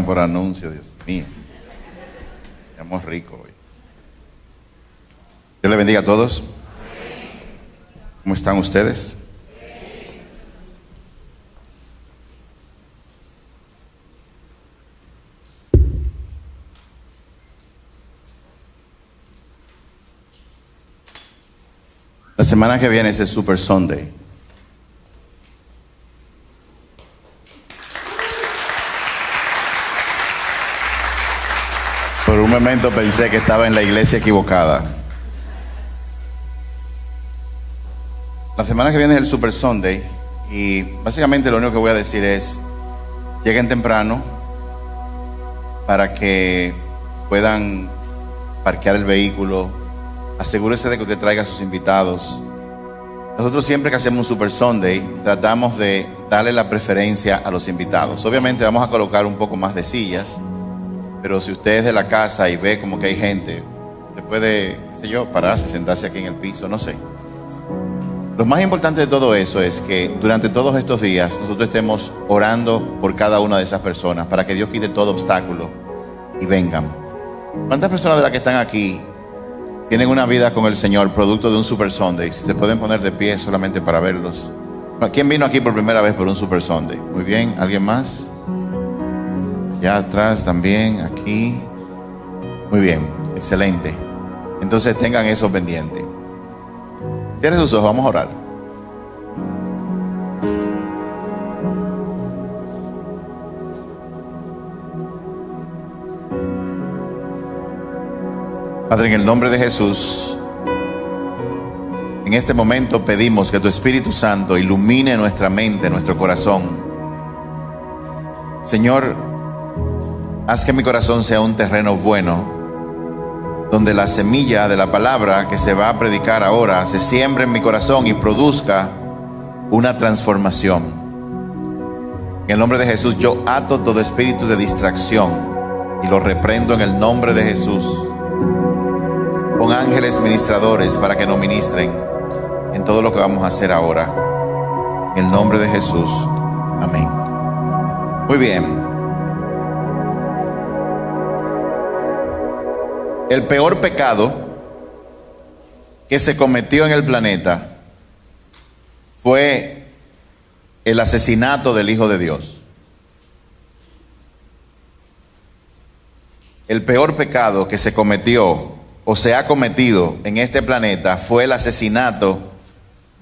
pagan por anuncio, Dios mío. Estamos ricos hoy. Dios les bendiga a todos. ¿Cómo están ustedes? La semana que viene es el Super Sunday. Por un momento pensé que estaba en la iglesia equivocada. La semana que viene es el Super Sunday y básicamente lo único que voy a decir es: lleguen temprano para que puedan parquear el vehículo. Asegúrese de que usted traiga a sus invitados. Nosotros siempre que hacemos un Super Sunday tratamos de darle la preferencia a los invitados. Obviamente vamos a colocar un poco más de sillas, pero si usted es de la casa y ve como que hay gente, usted puede, qué sé yo, pararse, sentarse aquí en el piso, no sé. Lo más importante de todo eso es que durante todos estos días nosotros estemos orando por cada una de esas personas para que Dios quite todo obstáculo y vengan. ¿Cuántas personas de las que están aquí tienen una vida con el Señor producto de un Super Sunday? Si se pueden poner de pie solamente para verlos. ¿Quién vino aquí por primera vez por un Super Sunday? Muy bien, ¿alguien más? Allá atrás también, aquí. Muy bien, excelente. Entonces tengan eso pendiente. Cierren sus ojos, vamos a orar. Padre, en el nombre de Jesús, en este momento pedimos que tu Espíritu Santo ilumine nuestra mente, nuestro corazón. Señor, haz que mi corazón sea un terreno bueno, donde la semilla de la palabra que se va a predicar ahora se siembre en mi corazón y produzca una transformación. En el nombre de Jesús yo ato todo espíritu de distracción y lo reprendo en el nombre de Jesús. Con ángeles ministradores para que nos ministren en todo lo que vamos a hacer ahora. En el nombre de Jesús. Amén. Muy bien. El peor pecado que se cometió en el planeta fue el asesinato del Hijo de Dios. El peor pecado que se cometió o se ha cometido en este planeta fue el asesinato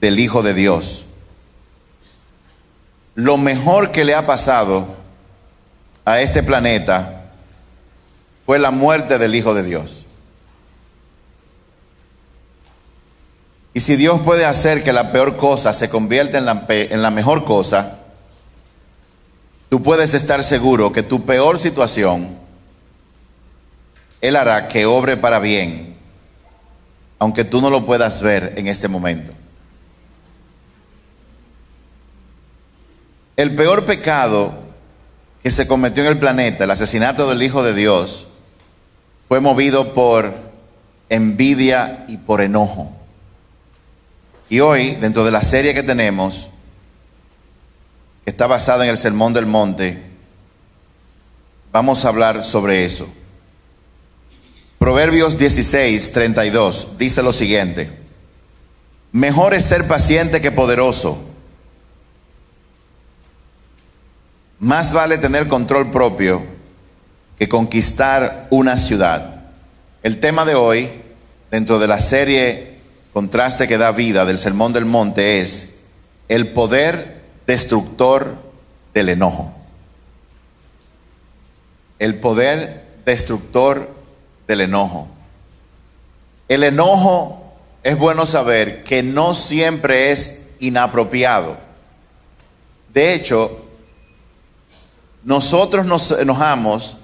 del Hijo de Dios. Lo mejor que le ha pasado a este planeta fue la muerte del Hijo de Dios. Y si Dios puede hacer que la peor cosa se convierta en la mejor cosa, tú puedes estar seguro que tu peor situación, Él hará que obre para bien, aunque tú no lo puedas ver en este momento. El peor pecado que se cometió en el planeta, el asesinato del Hijo de Dios, fue movido por envidia y por enojo. Y hoy, dentro de la serie que tenemos, que está basada en el Sermón del Monte, vamos a hablar sobre eso. Proverbios 16:32 dice lo siguiente: mejor es ser paciente que poderoso. Más vale tener control propio que conquistar una ciudad. El tema de hoy, dentro de la serie Contraste que da vida del Sermón del Monte, es el poder destructor del enojo. El poder destructor del enojo. El enojo, es bueno saber que no siempre es inapropiado. De hecho, nosotros nos enojamos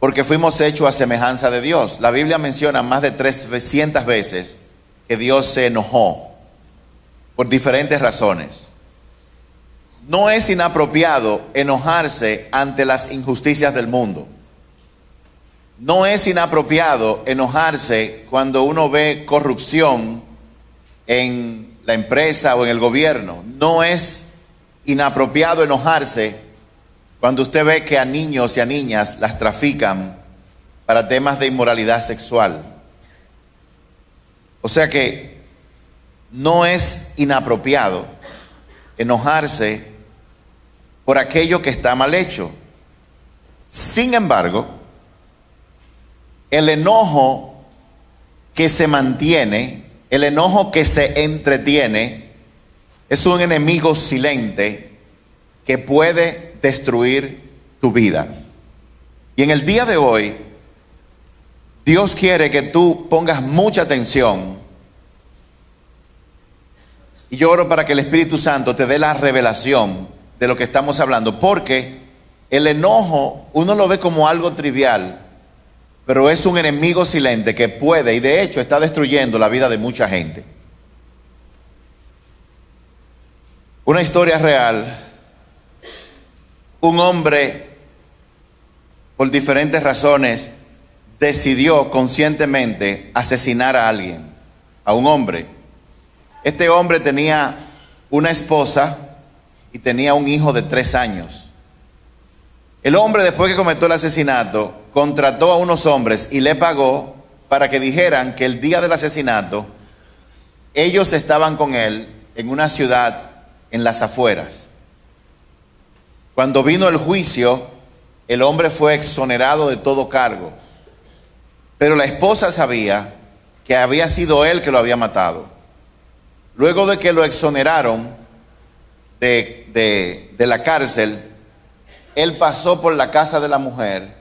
porque fuimos hechos a semejanza de Dios. La Biblia menciona más de 300 veces que Dios se enojó por diferentes razones. No es inapropiado enojarse ante las injusticias del mundo. No es inapropiado enojarse cuando uno ve corrupción en la empresa o en el gobierno. No es inapropiado enojarse cuando usted ve que a niños y a niñas las trafican para temas de inmoralidad sexual. O sea que no es inapropiado enojarse por aquello que está mal hecho. Sin embargo, el enojo que se mantiene, el enojo que se entretiene, es un enemigo silente que puede destruir tu vida. Y en el día de hoy, Dios quiere que tú pongas mucha atención. Y yo oro para que el Espíritu Santo te dé la revelación de lo que estamos hablando, porque el enojo uno lo ve como algo trivial, pero es un enemigo silente que puede, y de hecho está destruyendo la vida de mucha gente. Una historia real: un hombre, por diferentes razones, decidió conscientemente asesinar a alguien, a un hombre. Este hombre tenía una esposa y tenía un hijo de 3 años. El hombre, después que cometió el asesinato, contrató a unos hombres y le pagó para que dijeran que el día del asesinato ellos estaban con él en una ciudad en las afueras. Cuando vino el juicio, el hombre fue exonerado de todo cargo, pero la esposa sabía que había sido él que lo había matado. Luego de que lo exoneraron de la cárcel, él pasó por la casa de la mujer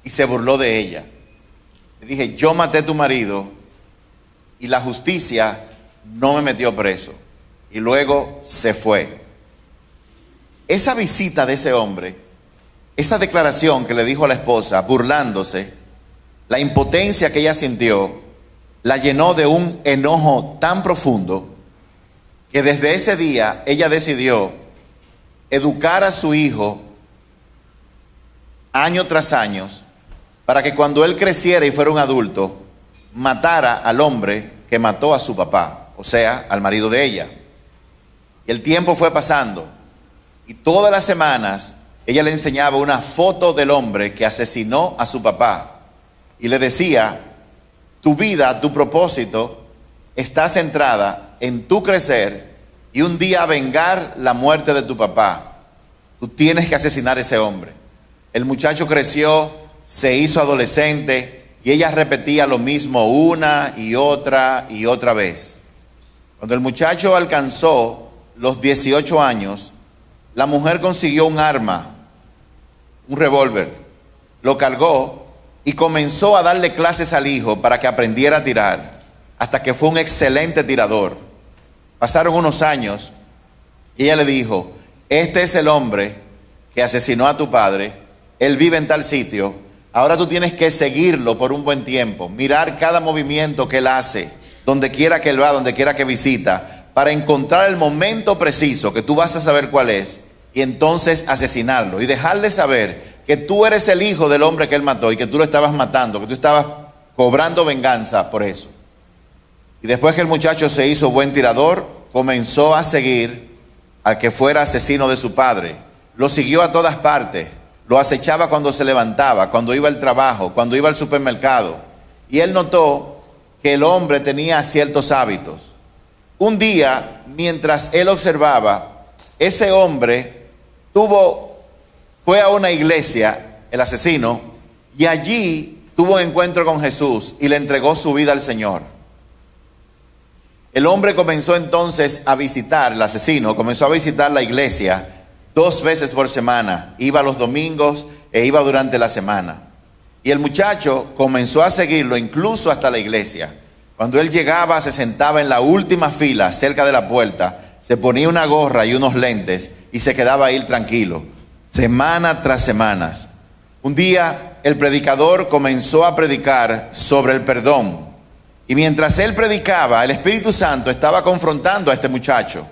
y se burló de ella. Le dije: yo maté a tu marido y la justicia no me metió preso. Y luego se fue. Esa visita de ese hombre, esa declaración que le dijo a la esposa, burlándose, la impotencia que ella sintió, la llenó de un enojo tan profundo que desde ese día ella decidió educar a su hijo año tras año para que cuando él creciera y fuera un adulto, matara al hombre que mató a su papá, o sea, al marido de ella. Y el tiempo fue pasando y todas las semanas ella le enseñaba una foto del hombre que asesinó a su papá y le decía: tu vida, tu propósito está centrada en tu crecer y un día vengar la muerte de tu papá. Tú tienes que asesinar a ese hombre. El muchacho creció, se hizo adolescente y ella repetía lo mismo una y otra vez. Cuando el muchacho alcanzó los 18 años, la mujer consiguió un arma, un revólver, lo cargó y comenzó a darle clases al hijo para que aprendiera a tirar, hasta que fue un excelente tirador. Pasaron unos años y ella le dijo: este es el hombre que asesinó a tu padre, él vive en tal sitio, ahora tú tienes que seguirlo por un buen tiempo, mirar cada movimiento que él hace, donde quiera que él va, donde quiera que visita, para encontrar el momento preciso que tú vas a saber cuál es, y entonces asesinarlo y dejarle saber que tú eres el hijo del hombre que él mató y que tú lo estabas matando, que tú estabas cobrando venganza por eso. Y después que el muchacho se hizo buen tirador, comenzó a seguir al que fuera asesino de su padre. Lo siguió a todas partes, lo acechaba cuando se levantaba, cuando iba al trabajo, cuando iba al supermercado. Y él notó que el hombre tenía ciertos hábitos. Un día, mientras él observaba, ese hombre fue a una iglesia, el asesino, y allí tuvo un encuentro con Jesús y le entregó su vida al Señor. El hombre comenzó entonces a visitar, el asesino comenzó a visitar la iglesia 2 veces por semana. Iba los domingos e iba durante la semana. Y el muchacho comenzó a seguirlo incluso hasta la iglesia. Cuando él llegaba, se sentaba en la última fila cerca de la puerta, se ponía una gorra y unos lentes y se quedaba ahí tranquilo, semana tras semana. Un día el predicador comenzó a predicar sobre el perdón. Y mientras él predicaba, el Espíritu Santo estaba confrontando a este muchacho.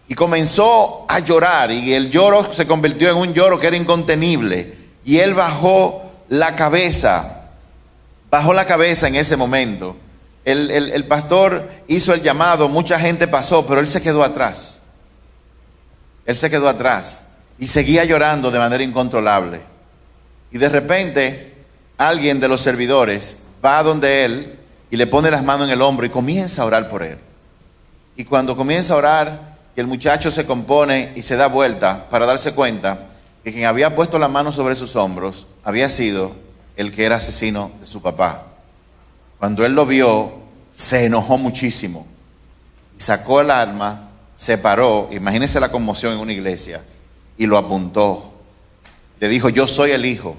Y comenzó a llorar, y el lloro se convirtió en un lloro que era incontenible. Y él bajó la cabeza en ese momento. El pastor hizo el llamado, mucha gente pasó, pero él se quedó atrás. Él se quedó atrás. y seguía llorando de manera incontrolable. Y de repente, alguien de los servidores va a donde él y le pone las manos en el hombro y comienza a orar por él. Y cuando comienza a orar, y el muchacho se compone y se da vuelta para darse cuenta que quien había puesto la mano sobre sus hombros había sido el que era asesino de su papá. Cuando él lo vio, se enojó muchísimo y sacó el arma, se paró, imagínense la conmoción en una iglesia, y lo apuntó. Le dijo: yo soy el hijo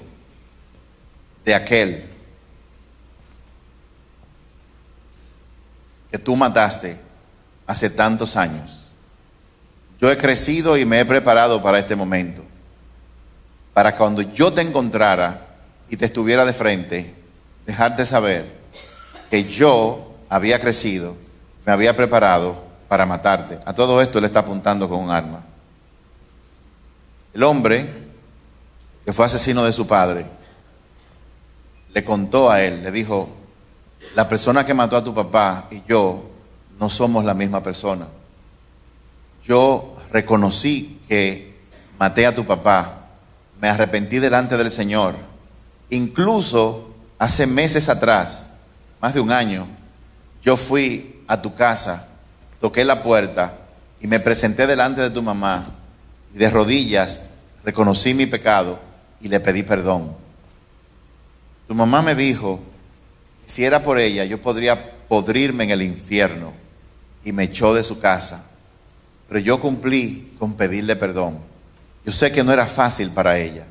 de aquel que tú mataste hace tantos años. Yo he crecido y me he preparado para este momento, para cuando yo te encontrara y te estuviera de frente, dejarte saber que yo había crecido, me había preparado para matarte. A todo esto él está apuntando con un arma. El hombre que fue asesino de su padre le contó a él, le dijo: la persona que mató a tu papá y yo no somos la misma persona. Yo reconocí que maté a tu papá, me arrepentí delante del Señor. Incluso hace meses atrás, más de un año, yo fui a tu casa, toqué la puerta y me presenté delante de tu mamá y de rodillas reconocí mi pecado y le pedí perdón. Tu mamá me dijo que si era por ella yo podría podrirme en el infierno y me echó de su casa, pero yo cumplí con pedirle perdón. Yo sé que no era fácil para ella.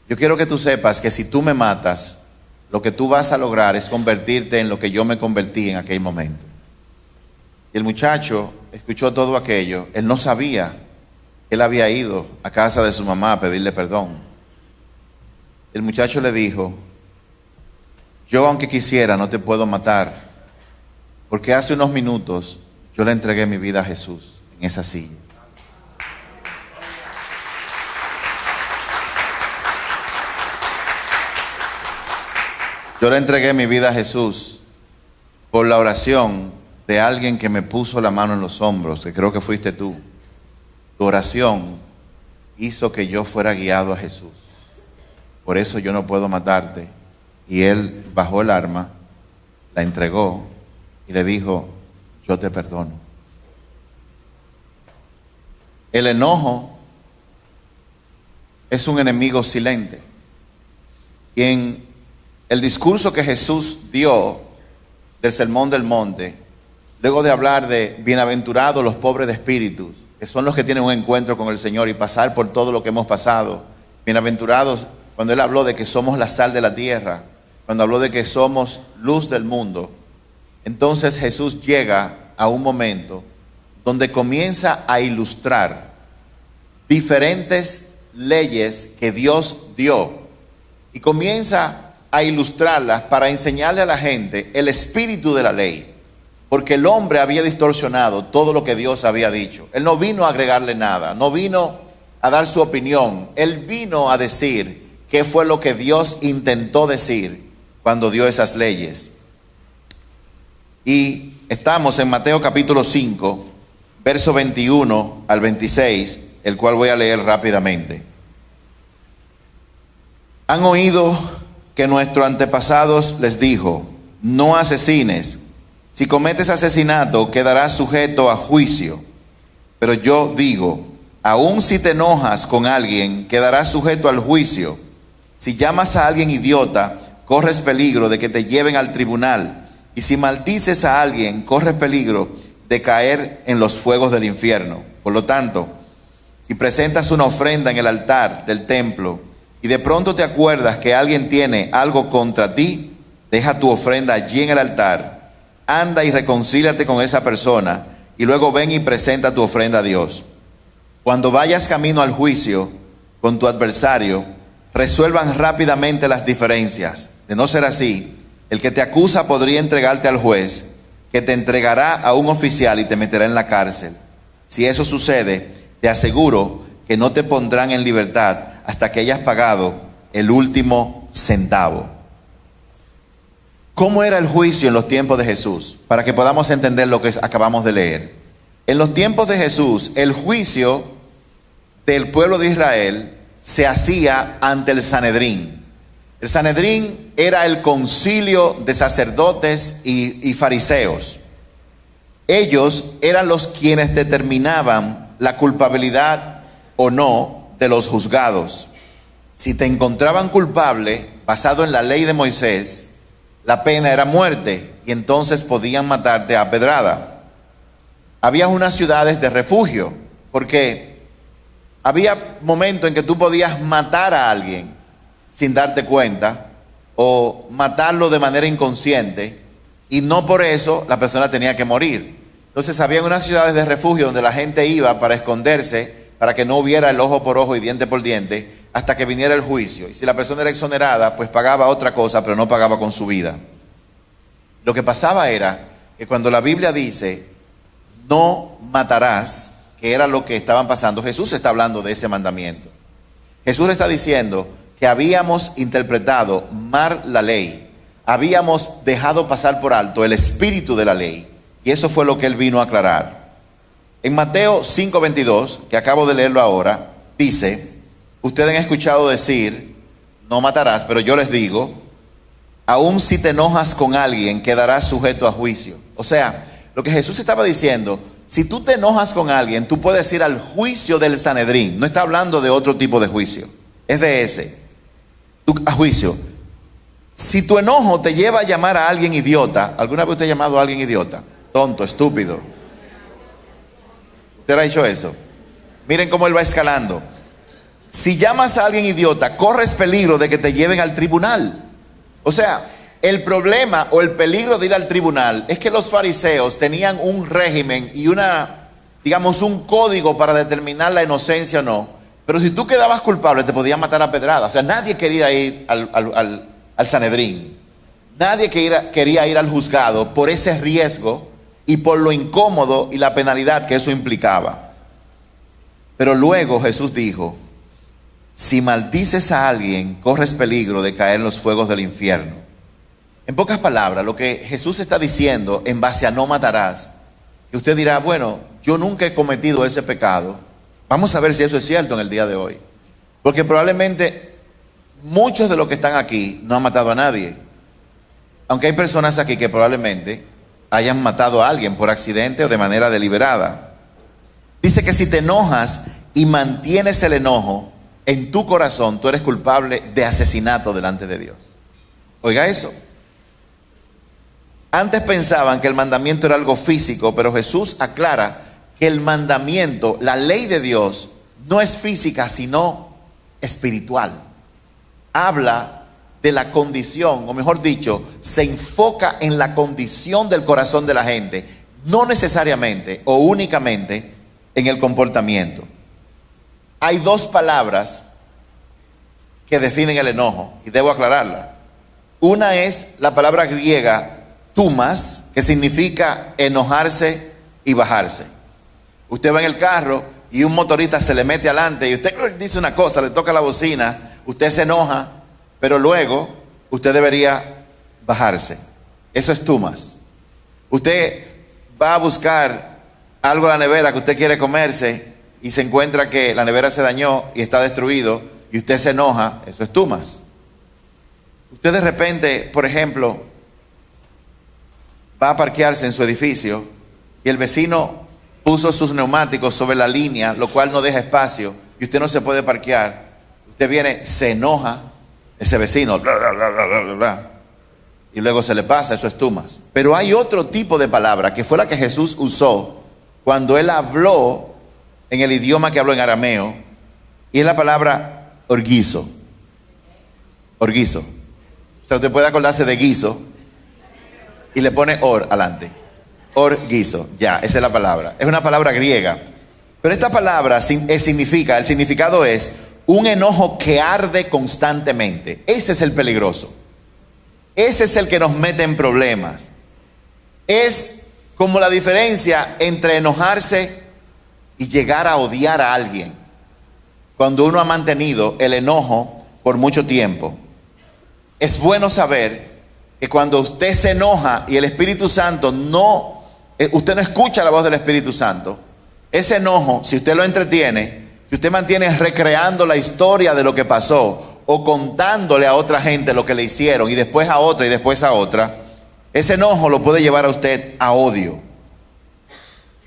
Yo quiero que tú sepas que si tú me matas, lo que tú vas a lograr es convertirte en lo que yo me convertí en aquel momento. Y el muchacho escuchó todo aquello. Él no sabía que él había ido a casa de su mamá a pedirle perdón. El muchacho le dijo: yo, aunque quisiera, no te puedo matar, porque hace unos minutos yo le entregué mi vida a Jesús en esa silla. Yo le entregué mi vida a Jesús por la oración de alguien que me puso la mano en los hombros, que creo que fuiste tú. Tu oración hizo que yo fuera guiado a Jesús. Por eso yo no puedo matarte. Y él bajó el arma, la entregó y le dijo: yo te perdono. El enojo es un enemigo silente. Y en el discurso que Jesús dio del Sermón del Monte, luego de hablar de bienaventurados los pobres de espíritu, que son los que tienen un encuentro con el Señor y pasar por todo lo que hemos pasado. Bienaventurados, cuando él habló de que somos la sal de la tierra, cuando habló de que somos luz del mundo, entonces Jesús llega a un momento donde comienza a ilustrar diferentes leyes que Dios dio y comienza a ilustrarlas para enseñarle a la gente el espíritu de la ley, porque el hombre había distorsionado todo lo que Dios había dicho. Él no vino a agregarle nada, no vino a dar su opinión, él vino a decir qué fue lo que Dios intentó decir cuando dio esas leyes. Y estamos en Mateo capítulo 5, verso 21 al 26, el cual voy a leer rápidamente. Han oído que nuestros antepasados les dijo: no asesines. Si cometes asesinato, quedarás sujeto a juicio. Pero yo digo, aun si te enojas con alguien, quedarás sujeto al juicio. Si llamas a alguien idiota, corres peligro de que te lleven al tribunal. Y si maldices a alguien, corres peligro de caer en los fuegos del infierno. Por lo tanto, si presentas una ofrenda en el altar del templo y de pronto te acuerdas que alguien tiene algo contra ti, deja tu ofrenda allí en el altar, anda y reconcíliate con esa persona y luego ven y presenta tu ofrenda a Dios. Cuando vayas camino al juicio con tu adversario, resuelvan rápidamente las diferencias. De no ser así, el que te acusa podría entregarte al juez, que te entregará a un oficial y te meterá en la cárcel. Si eso sucede, te aseguro que no te pondrán en libertad hasta que hayas pagado el último centavo. ¿Cómo era el juicio en los tiempos de Jesús? Para que podamos entender lo que acabamos de leer. En los tiempos de Jesús, el juicio del pueblo de Israel se hacía ante el Sanedrín. El Sanedrín era el concilio de sacerdotes y fariseos. Ellos eran los quienes determinaban la culpabilidad o no de los juzgados. Si te encontraban culpable, basado en la ley de Moisés, la pena era muerte y entonces podían matarte a pedrada. Había unas ciudades de refugio, porque había momentos en que tú podías matar a alguien sin darte cuenta o matarlo de manera inconsciente y no por eso la persona tenía que morir. Entonces había unas ciudades de refugio donde la gente iba para esconderse, para que no hubiera el ojo por ojo y diente por diente hasta que viniera el juicio. Y si la persona era exonerada, pues pagaba otra cosa, pero no pagaba con su vida. Lo que pasaba era que cuando la Biblia dice no matarás, que era lo que estaban pasando, Jesús está hablando de ese mandamiento. Jesús está diciendo que habíamos interpretado mal la ley, habíamos dejado pasar por alto el espíritu de la ley, y eso fue lo que él vino a aclarar. En Mateo 5:22, que acabo de leerlo ahora, dice: ustedes han escuchado decir, no matarás, pero yo les digo, aun si te enojas con alguien, quedarás sujeto a juicio. O sea, lo que Jesús estaba diciendo, si tú te enojas con alguien, tú puedes ir al juicio del Sanedrín. No está hablando de otro tipo de juicio, es de ese. A juicio. Si tu enojo te lleva a llamar a alguien idiota, ¿alguna vez usted ha llamado a alguien idiota? Tonto, estúpido. ¿Usted ha dicho eso? Miren cómo él va escalando. Si llamas a alguien idiota, corres peligro de que te lleven al tribunal. O sea, el problema o el peligro de ir al tribunal es que los fariseos tenían un régimen y un código para determinar la inocencia o no. Pero si tú quedabas culpable, te podían matar a pedrada. O sea, nadie quería ir al Sanedrín. Nadie quería ir al juzgado por ese riesgo y por lo incómodo y la penalidad que eso implicaba. Pero luego Jesús dijo: si maldices a alguien, corres peligro de caer en los fuegos del infierno. En pocas palabras, lo que Jesús está diciendo en base a no matarás, que usted dirá, bueno, yo nunca he cometido ese pecado. Vamos a ver si eso es cierto en el día de hoy. Porque probablemente muchos de los que están aquí no han matado a nadie. Aunque hay personas aquí que probablemente hayan matado a alguien por accidente o de manera deliberada. Dice que si te enojas y mantienes el enojo en tu corazón, tú eres culpable de asesinato delante de Dios. Oiga eso. Antes pensaban que el mandamiento era algo físico, pero Jesús aclara que el mandamiento, la ley de Dios, no es física, sino espiritual. Habla de la condición, o mejor dicho, se enfoca en la condición del corazón de la gente, no necesariamente o únicamente en el comportamiento. Hay dos palabras que definen el enojo, y debo aclararla. Una es la palabra griega tumas, que significa enojarse y bajarse. Usted va en el carro y un motorista se le mete adelante y usted dice una cosa, le toca la bocina, usted se enoja, pero luego usted debería bajarse. Eso es tumas. Usted va a buscar algo en la nevera que usted quiere comerse y se encuentra que la nevera se dañó y está destruido y usted se enoja, eso es tumas. Usted de repente, por ejemplo, va a parquearse en su edificio y el vecino puso sus neumáticos sobre la línea, lo cual no deja espacio y usted no se puede parquear. Usted viene, se enoja, ese vecino, bla, bla, bla, bla, bla, bla, y luego se le pasa, eso es tumas. Pero hay otro tipo de palabra que fue la que Jesús usó cuando él habló en el idioma que habló en arameo, y es la palabra orguizo. Orguizo. O sea, usted puede acordarse de guiso y le pone or adelante. Orguizo, ya, esa es la palabra. Es una palabra griega. Pero esta palabra significa, el significado es un enojo que arde constantemente. Ese es el peligroso. Ese es el que nos mete en problemas. Es como la diferencia entre enojarse y llegar a odiar a alguien. Cuando uno ha mantenido el enojo por mucho tiempo. Es bueno saber que cuando usted se enoja y el Espíritu Santo usted no escucha la voz del Espíritu Santo, ese enojo, si usted lo entretiene, si usted mantiene recreando la historia de lo que pasó o contándole a otra gente lo que le hicieron y después a otra y después a otra, ese enojo lo puede llevar a usted a odio.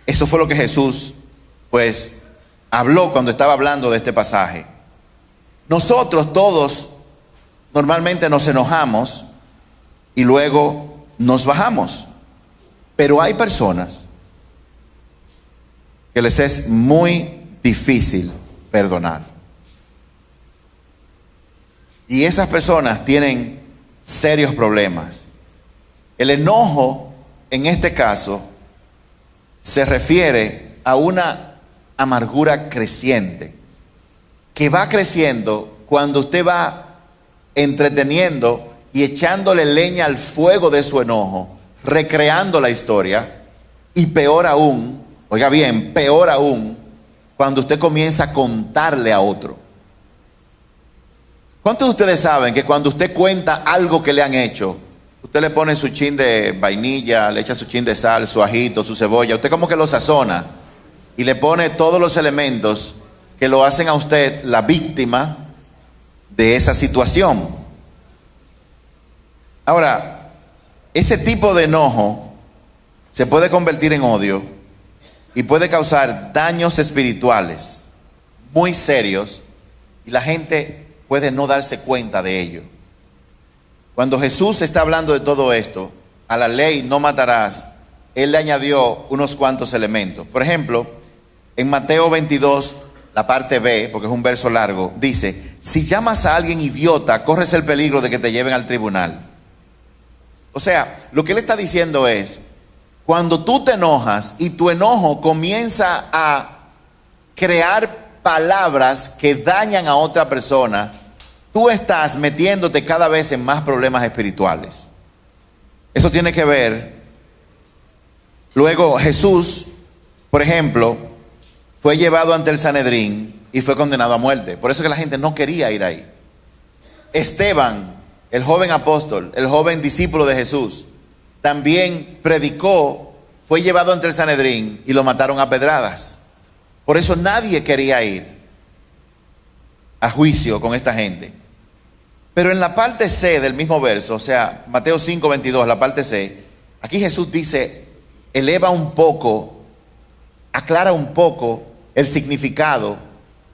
Eso fue lo que Jesús, pues, habló cuando estaba hablando de este pasaje. Nosotros todos normalmente nos enojamos y luego nos bajamos. Pero hay personas que les es muy difícil perdonar. Y esas personas tienen serios problemas. El enojo, en este caso, se refiere a una amargura creciente, que va creciendo cuando usted va entreteniendo y echándole leña al fuego de su enojo, recreando la historia, y peor aún, oiga bien, peor aún, cuando usted comienza a contarle a otro. ¿Cuántos de ustedes saben que cuando usted cuenta algo que le han hecho, usted le pone su chin de vainilla, le echa su chin de sal, su ajito, su cebolla, usted como que lo sazona y le pone todos los elementos que lo hacen a usted la víctima de esa situación? Ahora, ese tipo de enojo se puede convertir en odio y puede causar daños espirituales muy serios, y la gente puede no darse cuenta de ello. Cuando Jesús está hablando de todo esto, a la ley no matarás, Él le añadió unos cuantos elementos. Por ejemplo, en Mateo 22, la parte B, porque es un verso largo, dice: si llamas a alguien idiota, corres el peligro de que te lleven al tribunal. O sea, lo que Él está diciendo es, cuando tú te enojas y tu enojo comienza a crear palabras que dañan a otra persona, tú estás metiéndote cada vez en más problemas espirituales. Eso tiene que ver. Luego Jesús, por ejemplo, fue llevado ante el Sanedrín y fue condenado a muerte. Por eso que la gente no quería ir ahí. Esteban, el joven apóstol, el joven discípulo de Jesús, también predicó, fue llevado ante el Sanedrín y lo mataron a pedradas. Por eso nadie quería ir a juicio con esta gente. Pero en la parte C del mismo verso, o sea, Mateo 5:22, la parte C, aquí Jesús dice, eleva un poco, aclara un poco el significado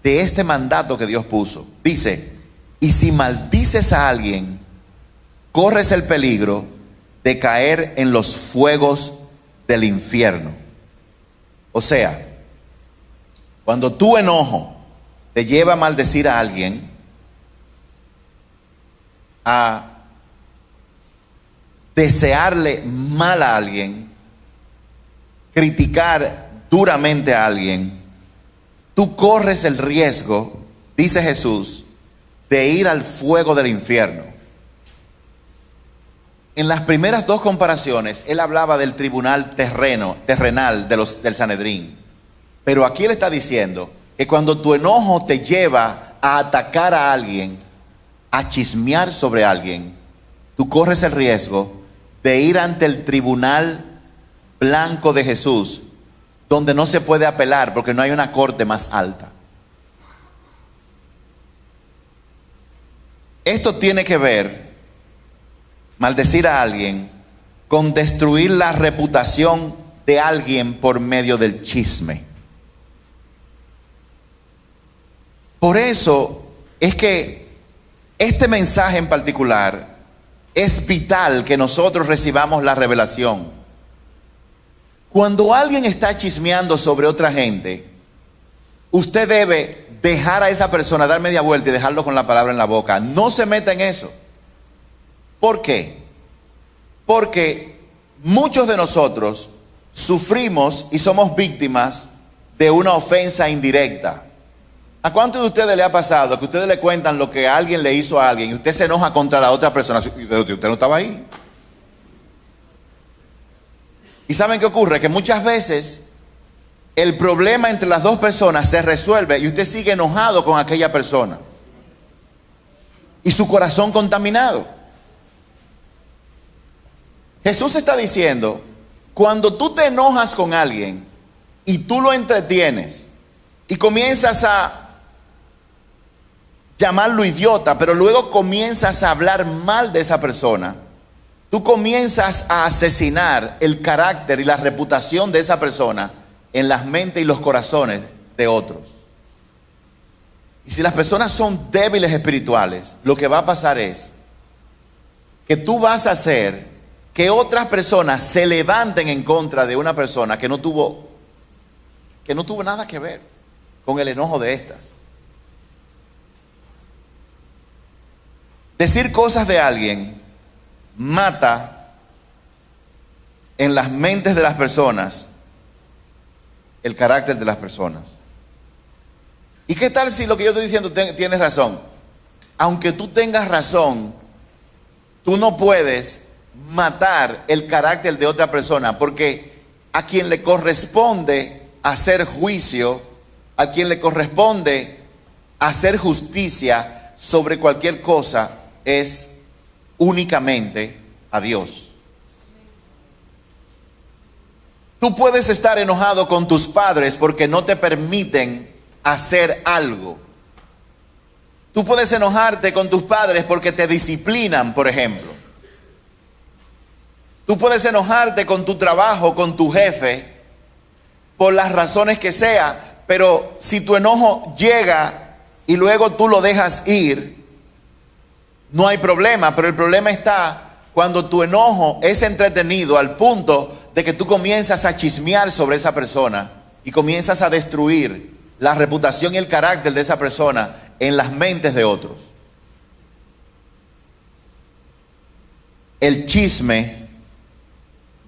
de este mandato que Dios puso. Dice: y si maldices a alguien, corres el peligro de caer en los fuegos del infierno. O sea, cuando tu enojo te lleva a maldecir a alguien, a desearle mal a alguien, criticar duramente a alguien, tú corres el riesgo, dice Jesús, de ir al fuego del infierno. En las primeras dos comparaciones, él hablaba del tribunal terrenal del Sanedrín. Pero aquí él está diciendo que cuando tu enojo te lleva a atacar a alguien, a chismear sobre alguien, tú corres el riesgo de ir ante el tribunal blanco de Jesús, donde no se puede apelar porque no hay una corte más alta. Esto tiene que ver, maldecir a alguien, con destruir la reputación de alguien por medio del chisme. Por eso es que este mensaje en particular es vital que nosotros recibamos la revelación. Cuando alguien está chismeando sobre otra gente, usted debe dejar a esa persona, dar media vuelta y dejarlo con la palabra en la boca. No se meta en eso. ¿Por qué? Porque muchos de nosotros sufrimos y somos víctimas de una ofensa indirecta. ¿A cuántos de ustedes le ha pasado que ustedes le cuentan lo que alguien le hizo a alguien y usted se enoja contra la otra persona? Pero usted no estaba ahí. ¿Y saben qué ocurre? Que muchas veces el problema entre las dos personas se resuelve y usted sigue enojado con aquella persona y su corazón contaminado. Jesús está diciendo, cuando tú te enojas con alguien y tú lo entretienes y comienzas a llamarlo idiota, pero luego comienzas a hablar mal de esa persona, tú comienzas a asesinar el carácter y la reputación de esa persona en las mentes y los corazones de otros. Y si las personas son débiles espirituales, lo que va a pasar es que tú vas a hacer que otras personas se levanten en contra de una persona que no tuvo nada que ver con el enojo de estas. Decir cosas de alguien mata en las mentes de las personas el carácter de las personas. ¿Y qué tal si lo que yo estoy diciendo tienes razón? Aunque tú tengas razón, tú no puedes matar el carácter de otra persona, porque a quien le corresponde hacer juicio, a quien le corresponde hacer justicia sobre cualquier cosa es únicamente a Dios. Tú puedes estar enojado con tus padres porque no te permiten hacer algo. Tú puedes enojarte con tus padres porque te disciplinan, por ejemplo. Tú puedes enojarte con tu trabajo, con tu jefe, por las razones que sea, pero si tu enojo llega y luego tú lo dejas ir, no hay problema. Pero el problema está cuando tu enojo es entretenido al punto de que tú comienzas a chismear sobre esa persona y comienzas a destruir la reputación y el carácter de esa persona en las mentes de otros. El chisme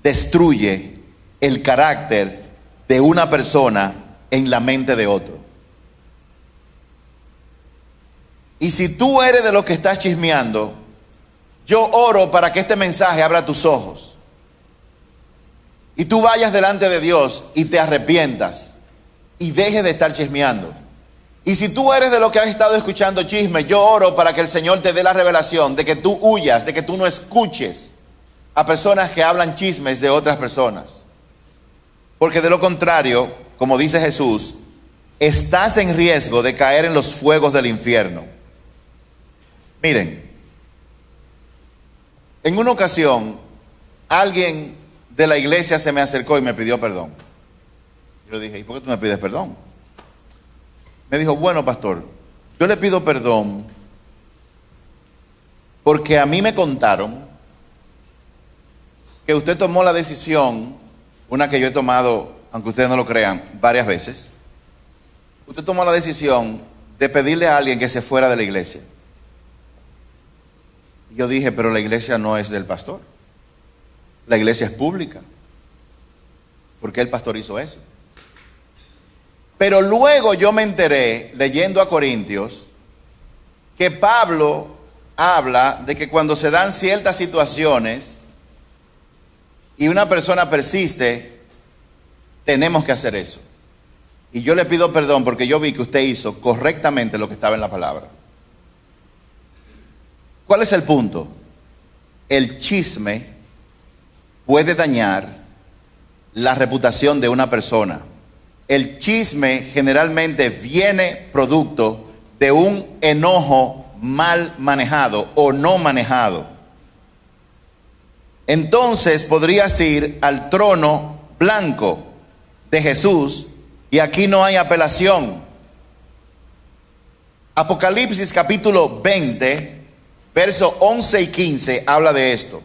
destruye el carácter de una persona en la mente de otro. Y si tú eres de los que estás chismeando, yo oro para que este mensaje abra tus ojos y tú vayas delante de Dios y te arrepientas y dejes de estar chismeando. Y si tú eres de los que has estado escuchando chisme, yo oro para que el Señor te dé la revelación de que tú huyas, de que tú no escuches a personas que hablan chismes de otras personas. Porque de lo contrario, como dice Jesús, estás en riesgo de caer en los fuegos del infierno. Miren, en una ocasión, alguien de la iglesia se me acercó y me pidió perdón. Yo le dije, ¿y por qué tú me pides perdón? Me dijo, bueno, pastor, yo le pido perdón porque a mí me contaron que usted tomó la decisión, una que yo he tomado, aunque ustedes no lo crean, varias veces. Usted tomó la decisión de pedirle a alguien que se fuera de la iglesia. Y yo dije, pero la iglesia no es del pastor. La iglesia es pública. ¿Por qué el pastor hizo eso? Pero luego yo me enteré, leyendo a Corintios, que Pablo habla de que cuando se dan ciertas situaciones y una persona persiste, tenemos que hacer eso. Y yo le pido perdón porque yo vi que usted hizo correctamente lo que estaba en la palabra. ¿Cuál es el punto? El chisme puede dañar la reputación de una persona. El chisme generalmente viene producto de un enojo mal manejado o no manejado. Entonces podrías ir al trono blanco de Jesús y aquí no hay apelación. Apocalipsis capítulo 20, versos 11 y 15 habla de esto.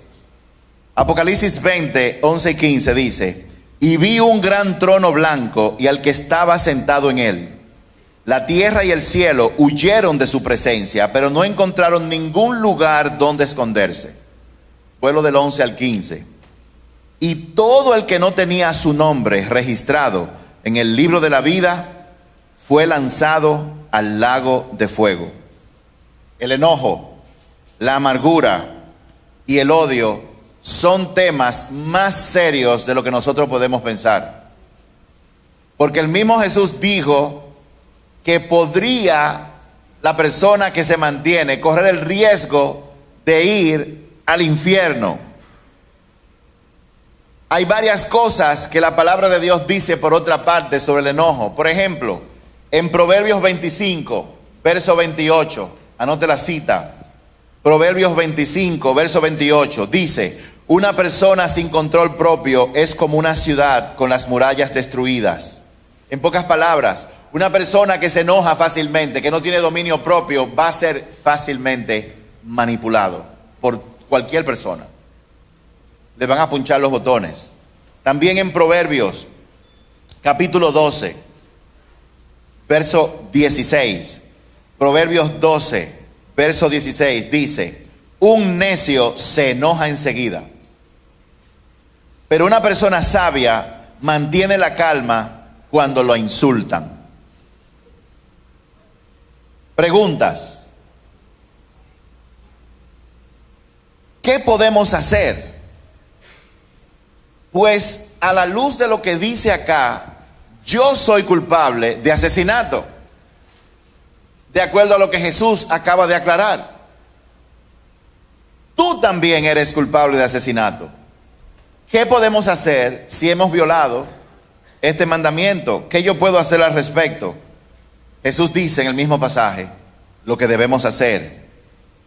Apocalipsis 20, 11 y 15 dice: y vi un gran trono blanco y al que estaba sentado en él. La tierra y el cielo huyeron de su presencia, pero no encontraron ningún lugar donde esconderse. Vuelo del 11 al 15. Y todo el que no tenía su nombre registrado en el libro de la vida fue lanzado al lago de fuego. El enojo, la amargura y el odio son temas más serios de lo que nosotros podemos pensar. Porque el mismo Jesús dijo que podría la persona que se mantiene correr el riesgo de ir al infierno. Hay varias cosas que la palabra de Dios dice por otra parte sobre el enojo. Por ejemplo, En Proverbios 25, verso 28, anote la cita. Proverbios 25, verso 28, dice: una persona sin control propio es como una ciudad con las murallas destruidas. En pocas palabras, una persona que se enoja fácilmente, que no tiene dominio propio, va a ser fácilmente manipulado por cualquier persona. Le van a punchar los botones. También en Proverbios, capítulo 12, verso 16. Proverbios 12, verso 16 dice: un necio se enoja enseguida, pero una persona sabia mantiene la calma cuando lo insultan. Preguntas. ¿Qué podemos hacer? Pues a la luz de lo que dice acá, yo soy culpable de asesinato, de acuerdo a lo que Jesús acaba de aclarar. Tú también eres culpable de asesinato. ¿Qué podemos hacer si hemos violado este mandamiento? ¿Qué yo puedo hacer al respecto? Jesús dice en el mismo pasaje lo que debemos hacer.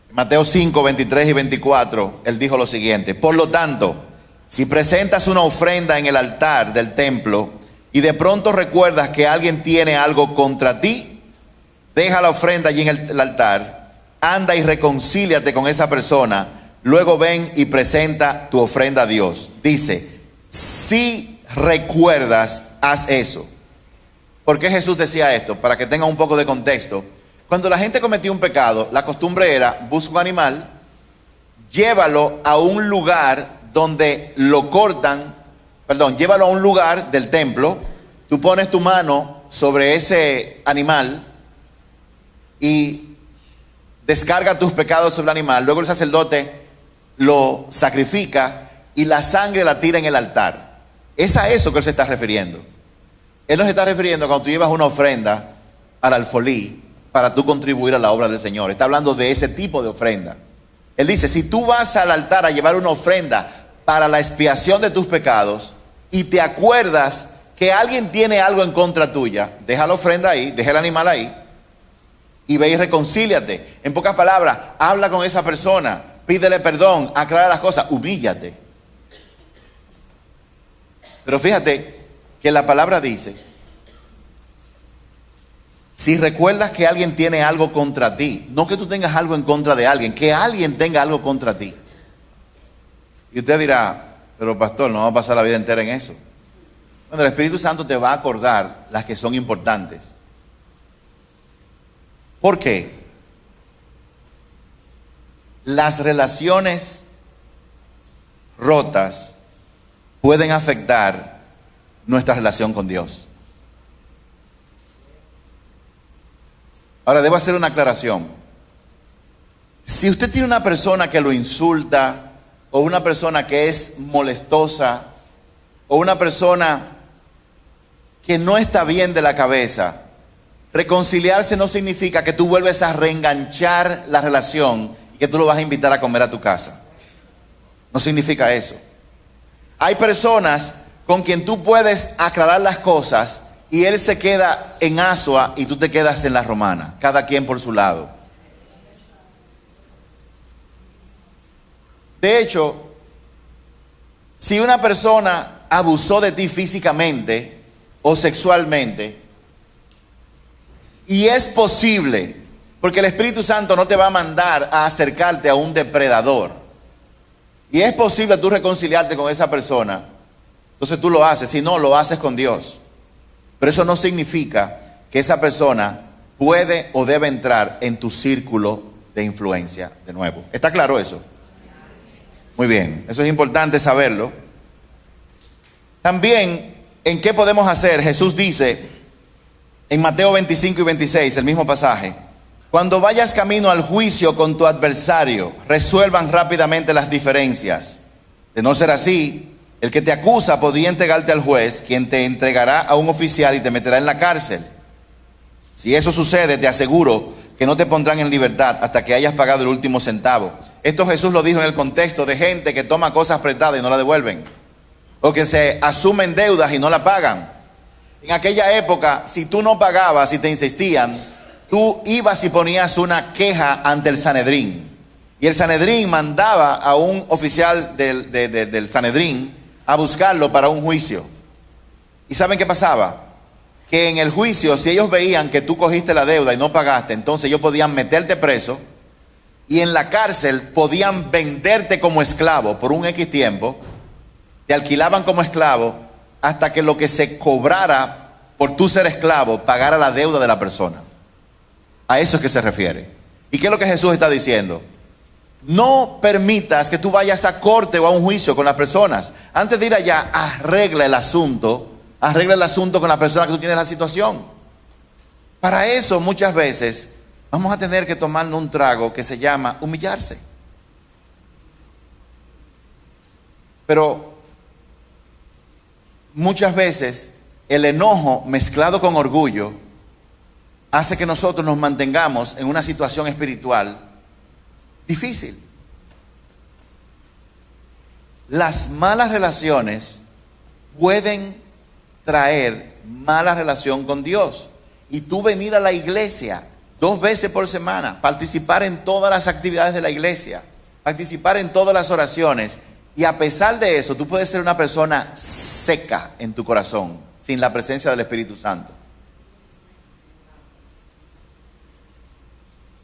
En Mateo 5, 23 y 24, Él dijo lo siguiente: por lo tanto, si presentas una ofrenda en el altar del templo y de pronto recuerdas que alguien tiene algo contra ti, deja la ofrenda allí en el altar, anda y reconcíliate con esa persona, luego ven y presenta tu ofrenda a Dios. Dice, si recuerdas, haz eso. ¿Por qué Jesús decía esto? Para que tenga un poco de contexto. Cuando la gente cometía un pecado, la costumbre era: busca un animal, llévalo a un lugar donde lo cortan, llévalo a un lugar del templo, tú pones tu mano sobre ese animal y descarga tus pecados sobre el animal, luego el sacerdote lo sacrifica y la sangre la tira en el altar. Es a eso que él se está refiriendo. Él no se está refiriendo a cuando tú llevas una ofrenda al alfolí para tú contribuir a la obra del Señor. Está hablando de ese tipo de ofrenda. Él dice, si tú vas al altar a llevar una ofrenda para la expiación de tus pecados y te acuerdas que alguien tiene algo en contra tuya, deja la ofrenda ahí, deja el animal ahí y ve y reconcíliate. En pocas palabras, habla con esa persona, pídele perdón, aclara las cosas, humíllate. Pero fíjate que la palabra dice, si recuerdas que alguien tiene algo contra ti, no que tú tengas algo en contra de alguien, que alguien tenga algo contra ti. Y usted dirá, pero pastor, no vamos a pasar la vida entera en eso. Bueno, el Espíritu Santo te va a acordar las que son importantes. ¿Por qué? Las relaciones rotas pueden afectar nuestra relación con Dios. Ahora, debo hacer una aclaración. Si usted tiene una persona que lo insulta, o una persona que es molestosa, o una persona que no está bien de la cabeza, reconciliarse no significa que tú vuelves a reenganchar la relación y que tú lo vas a invitar a comer a tu casa. No significa eso. Hay personas con quien tú puedes aclarar las cosas y él se queda en Asua y tú te quedas en la Romana, cada quien por su lado. De hecho, si una persona abusó de ti físicamente o sexualmente, y es posible, porque el Espíritu Santo no te va a mandar a acercarte a un depredador, y es posible tú reconciliarte con esa persona, entonces tú lo haces. Si no, lo haces con Dios. Pero eso no significa que esa persona puede o debe entrar en tu círculo de influencia de nuevo. ¿Está claro eso? Muy bien, eso es importante saberlo. También, ¿en qué podemos hacer? Jesús dice en Mateo 25 y 26, el mismo pasaje: cuando vayas camino al juicio con tu adversario, resuelvan rápidamente las diferencias. De no ser así, el que te acusa podría entregarte al juez, quien te entregará a un oficial y te meterá en la cárcel. Si eso sucede, te aseguro que no te pondrán en libertad hasta que hayas pagado el último centavo. Esto Jesús lo dijo en el contexto de gente que toma cosas prestadas y no la devuelven, o que se asumen deudas y no la pagan. En aquella época, si tú no pagabas y te insistían, tú ibas y ponías una queja ante el Sanedrín. Y el Sanedrín mandaba a un oficial del Sanedrín a buscarlo para un juicio. ¿Y saben qué pasaba? Que en el juicio, si ellos veían que tú cogiste la deuda y no pagaste, entonces ellos podían meterte preso y en la cárcel podían venderte como esclavo por un X tiempo. Te alquilaban como esclavo hasta que lo que se cobrara por tú ser esclavo pagara la deuda de la persona. A eso es que se refiere. ¿Y qué es lo que Jesús está diciendo? No permitas que tú vayas a corte o a un juicio con las personas. Antes de ir allá, arregla el asunto con la persona que tú tienes la situación. Para eso muchas veces vamos a tener que tomarnos un trago que se llama humillarse. Pero muchas veces el enojo mezclado con orgullo hace que nosotros nos mantengamos en una situación espiritual difícil. Las malas relaciones pueden traer mala relación con Dios. Y tú venir a la iglesia 2 veces por semana, participar en todas las actividades de la iglesia, participar en todas las oraciones, y a pesar de eso, tú puedes ser una persona seca en tu corazón, sin la presencia del Espíritu Santo.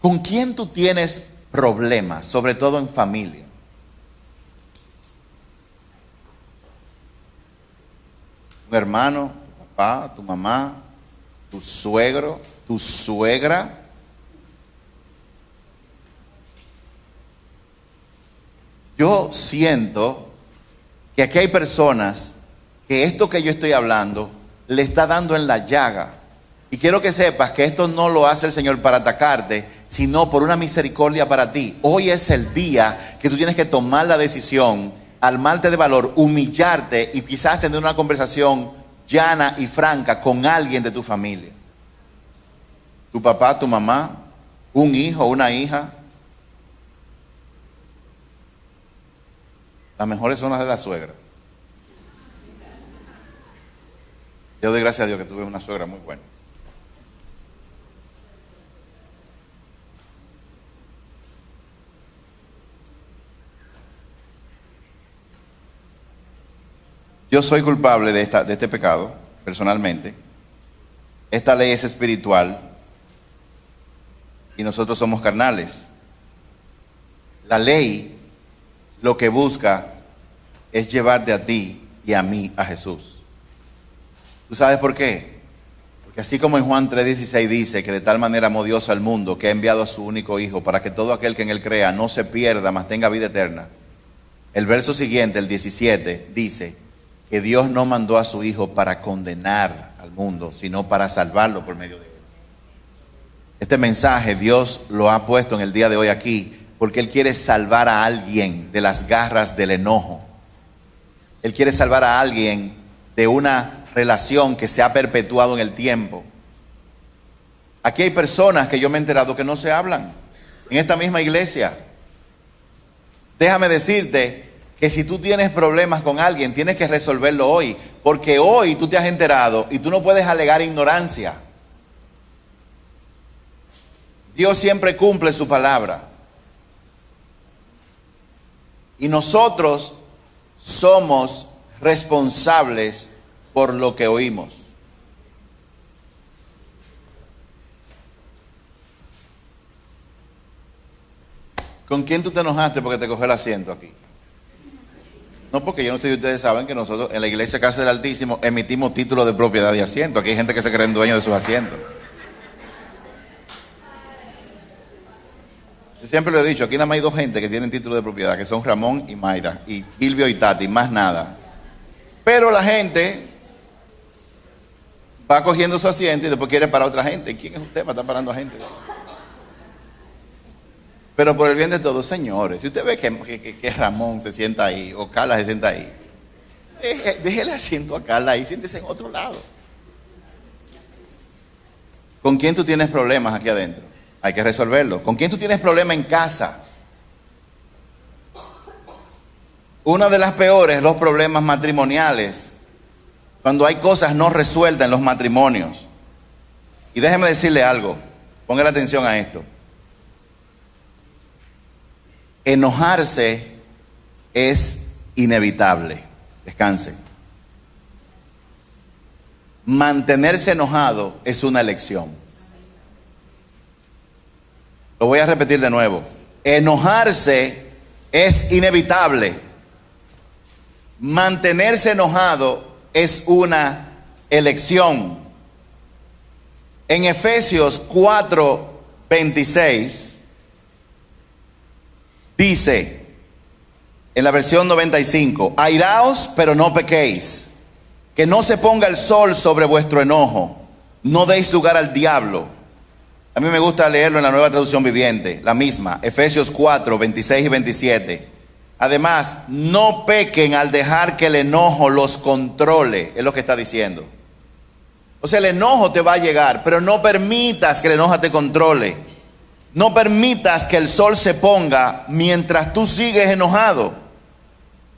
¿Con quién tú tienes problemas, sobre todo en familia? Un hermano, tu papá, tu mamá, tu suegro, tu suegra. Yo siento que aquí hay personas que esto que yo estoy hablando le está dando en la llaga. Y quiero que sepas que esto no lo hace el Señor para atacarte, sino por una misericordia para ti. Hoy es el día que tú tienes que tomar la decisión, armarte de valor, humillarte y quizás tener una conversación llana y franca con alguien de tu familia. Tu papá, tu mamá, un hijo, una hija. Las mejores son las de la suegra. Yo doy gracias a Dios que tuve una suegra muy buena. Yo soy culpable de este pecado, personalmente. Esta ley es espiritual y nosotros somos carnales. La ley lo que busca es llevarte a ti y a mí a Jesús. ¿Tú sabes por qué? Porque así como en Juan 3:16 dice que de tal manera amó Dios al mundo que ha enviado a su único Hijo para que todo aquel que en él crea no se pierda, mas tenga vida eterna. El verso siguiente, el 17, dice que Dios no mandó a su Hijo para condenar al mundo, sino para salvarlo por medio de él. Este mensaje Dios lo ha puesto en el día de hoy aquí porque Él quiere salvar a alguien de las garras del enojo. Él quiere salvar a alguien de una relación que se ha perpetuado en el tiempo. Aquí hay personas que yo me he enterado que no se hablan en esta misma iglesia. Déjame decirte que si tú tienes problemas con alguien, tienes que resolverlo hoy, porque hoy tú te has enterado y tú no puedes alegar ignorancia. Dios siempre cumple su palabra. Y nosotros somos responsables por lo que oímos. ¿Con quién tú te enojaste porque te cogió el asiento aquí? No, porque yo no sé si ustedes saben que nosotros en la iglesia Casa del Altísimo emitimos títulos de propiedad de asiento. Aquí hay gente que se creen dueños de sus asientos. Yo siempre lo he dicho, aquí nada más hay 2 gente que tienen título de propiedad, que son Ramón y Mayra, y Gilvio y Tati, más nada. Pero la gente va cogiendo su asiento y después quiere parar a otra gente. ¿Quién es usted para estar parando a gente? Pero por el bien de todos, señores, si usted ve que Ramón se sienta ahí, o Carla se sienta ahí, déjele asiento a Carla ahí, siéntese en otro lado. ¿Con quién tú tienes problemas aquí adentro? Hay que resolverlo. ¿Con quién tú tienes problemas en casa? Una de las peores, los problemas matrimoniales. cuando hay cosas no resueltas en los matrimonios. Y déjeme decirle algo, póngale atención a esto. Enojarse es inevitable. Descanse. Mantenerse enojado es una elección. Lo voy a repetir de nuevo. Enojarse es inevitable. Mantenerse enojado es una elección. En Efesios 4:26 dice, en la versión 95, airaos, pero no pequéis, que no se ponga el sol sobre vuestro enojo, no deis lugar al diablo. A mí me gusta leerlo en la Nueva Traducción Viviente, la misma, Efesios 4:26 y 27. Además, no pequen al dejar que el enojo los controle, es lo que está diciendo. O sea, el enojo te va a llegar, pero no permitas que el enojo te controle. No permitas que el sol se ponga mientras tú sigues enojado.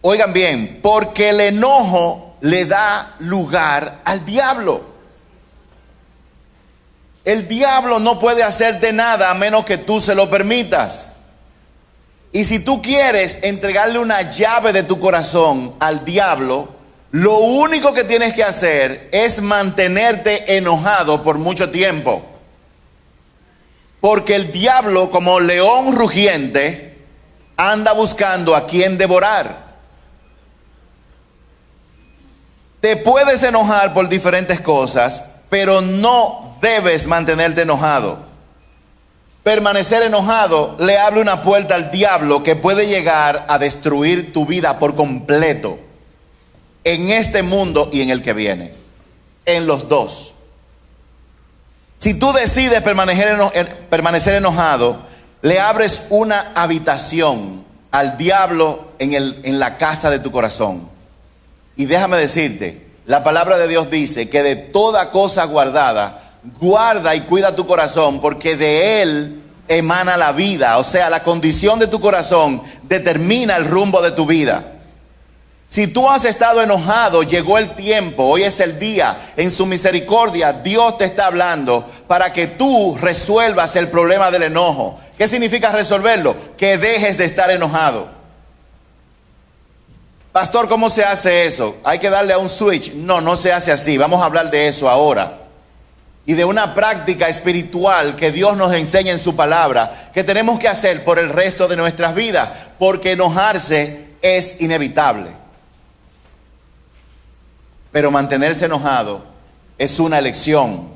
Oigan bien, porque el enojo le da lugar al diablo. El diablo no puede hacerte nada a menos que tú se lo permitas. Y si tú quieres entregarle una llave de tu corazón al diablo, lo único que tienes que hacer es mantenerte enojado por mucho tiempo. Porque el diablo, como león rugiente, anda buscando a quien devorar. Te puedes enojar por diferentes cosas, pero no debes mantenerte enojado. Permanecer enojado le abre una puerta al diablo que puede llegar a destruir tu vida por completo. En este mundo y en el que viene. En los dos. Si tú decides permanecer enojado, le abres una habitación al diablo en la casa de tu corazón. Y déjame decirte, la palabra de Dios dice que de toda cosa guardada, guarda y cuida tu corazón, porque de él emana la vida. O sea, la condición de tu corazón determina el rumbo de tu vida. Si tú has estado enojado, llegó el tiempo, hoy es el día, en su misericordia, Dios te está hablando para que tú resuelvas el problema del enojo. ¿Qué significa resolverlo? Que dejes de estar enojado. Pastor, ¿cómo se hace eso? ¿Hay que darle a un switch? No, no se hace así. Vamos a hablar de eso ahora. Y de una práctica espiritual que Dios nos enseña en su palabra, que tenemos que hacer por el resto de nuestras vidas, porque enojarse es inevitable. Pero mantenerse enojado es una elección.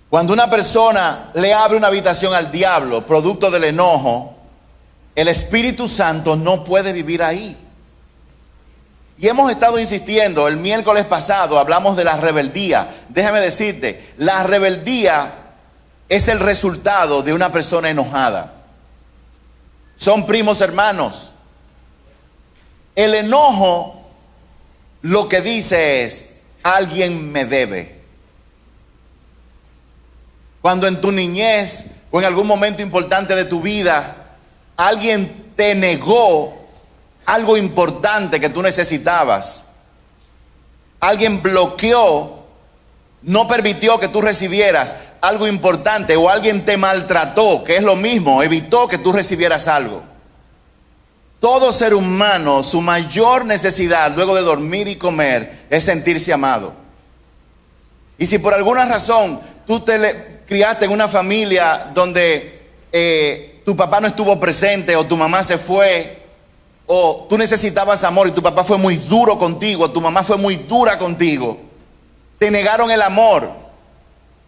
Cuando una persona le abre una habitación al diablo, producto del enojo, el Espíritu Santo no puede vivir ahí. Y hemos estado insistiendo, el miércoles pasado hablamos de la rebeldía. Déjame decirte, la rebeldía es el resultado de una persona enojada. Son primos hermanos. El enojo lo que dice es, alguien me debe. Cuando en tu niñez o en algún momento importante de tu vida, alguien te negó algo importante que tú necesitabas. Alguien bloqueó, no permitió que tú recibieras algo importante, o alguien te maltrató, que es lo mismo, evitó que tú recibieras algo. Todo ser humano, su mayor necesidad luego de dormir y comer es sentirse amado. Y si por alguna razón tú te criaste en una familia donde tu papá no estuvo presente, o tu mamá se fue, o tú necesitabas amor y tu papá fue muy duro contigo, tu mamá fue muy dura contigo, te negaron el amor,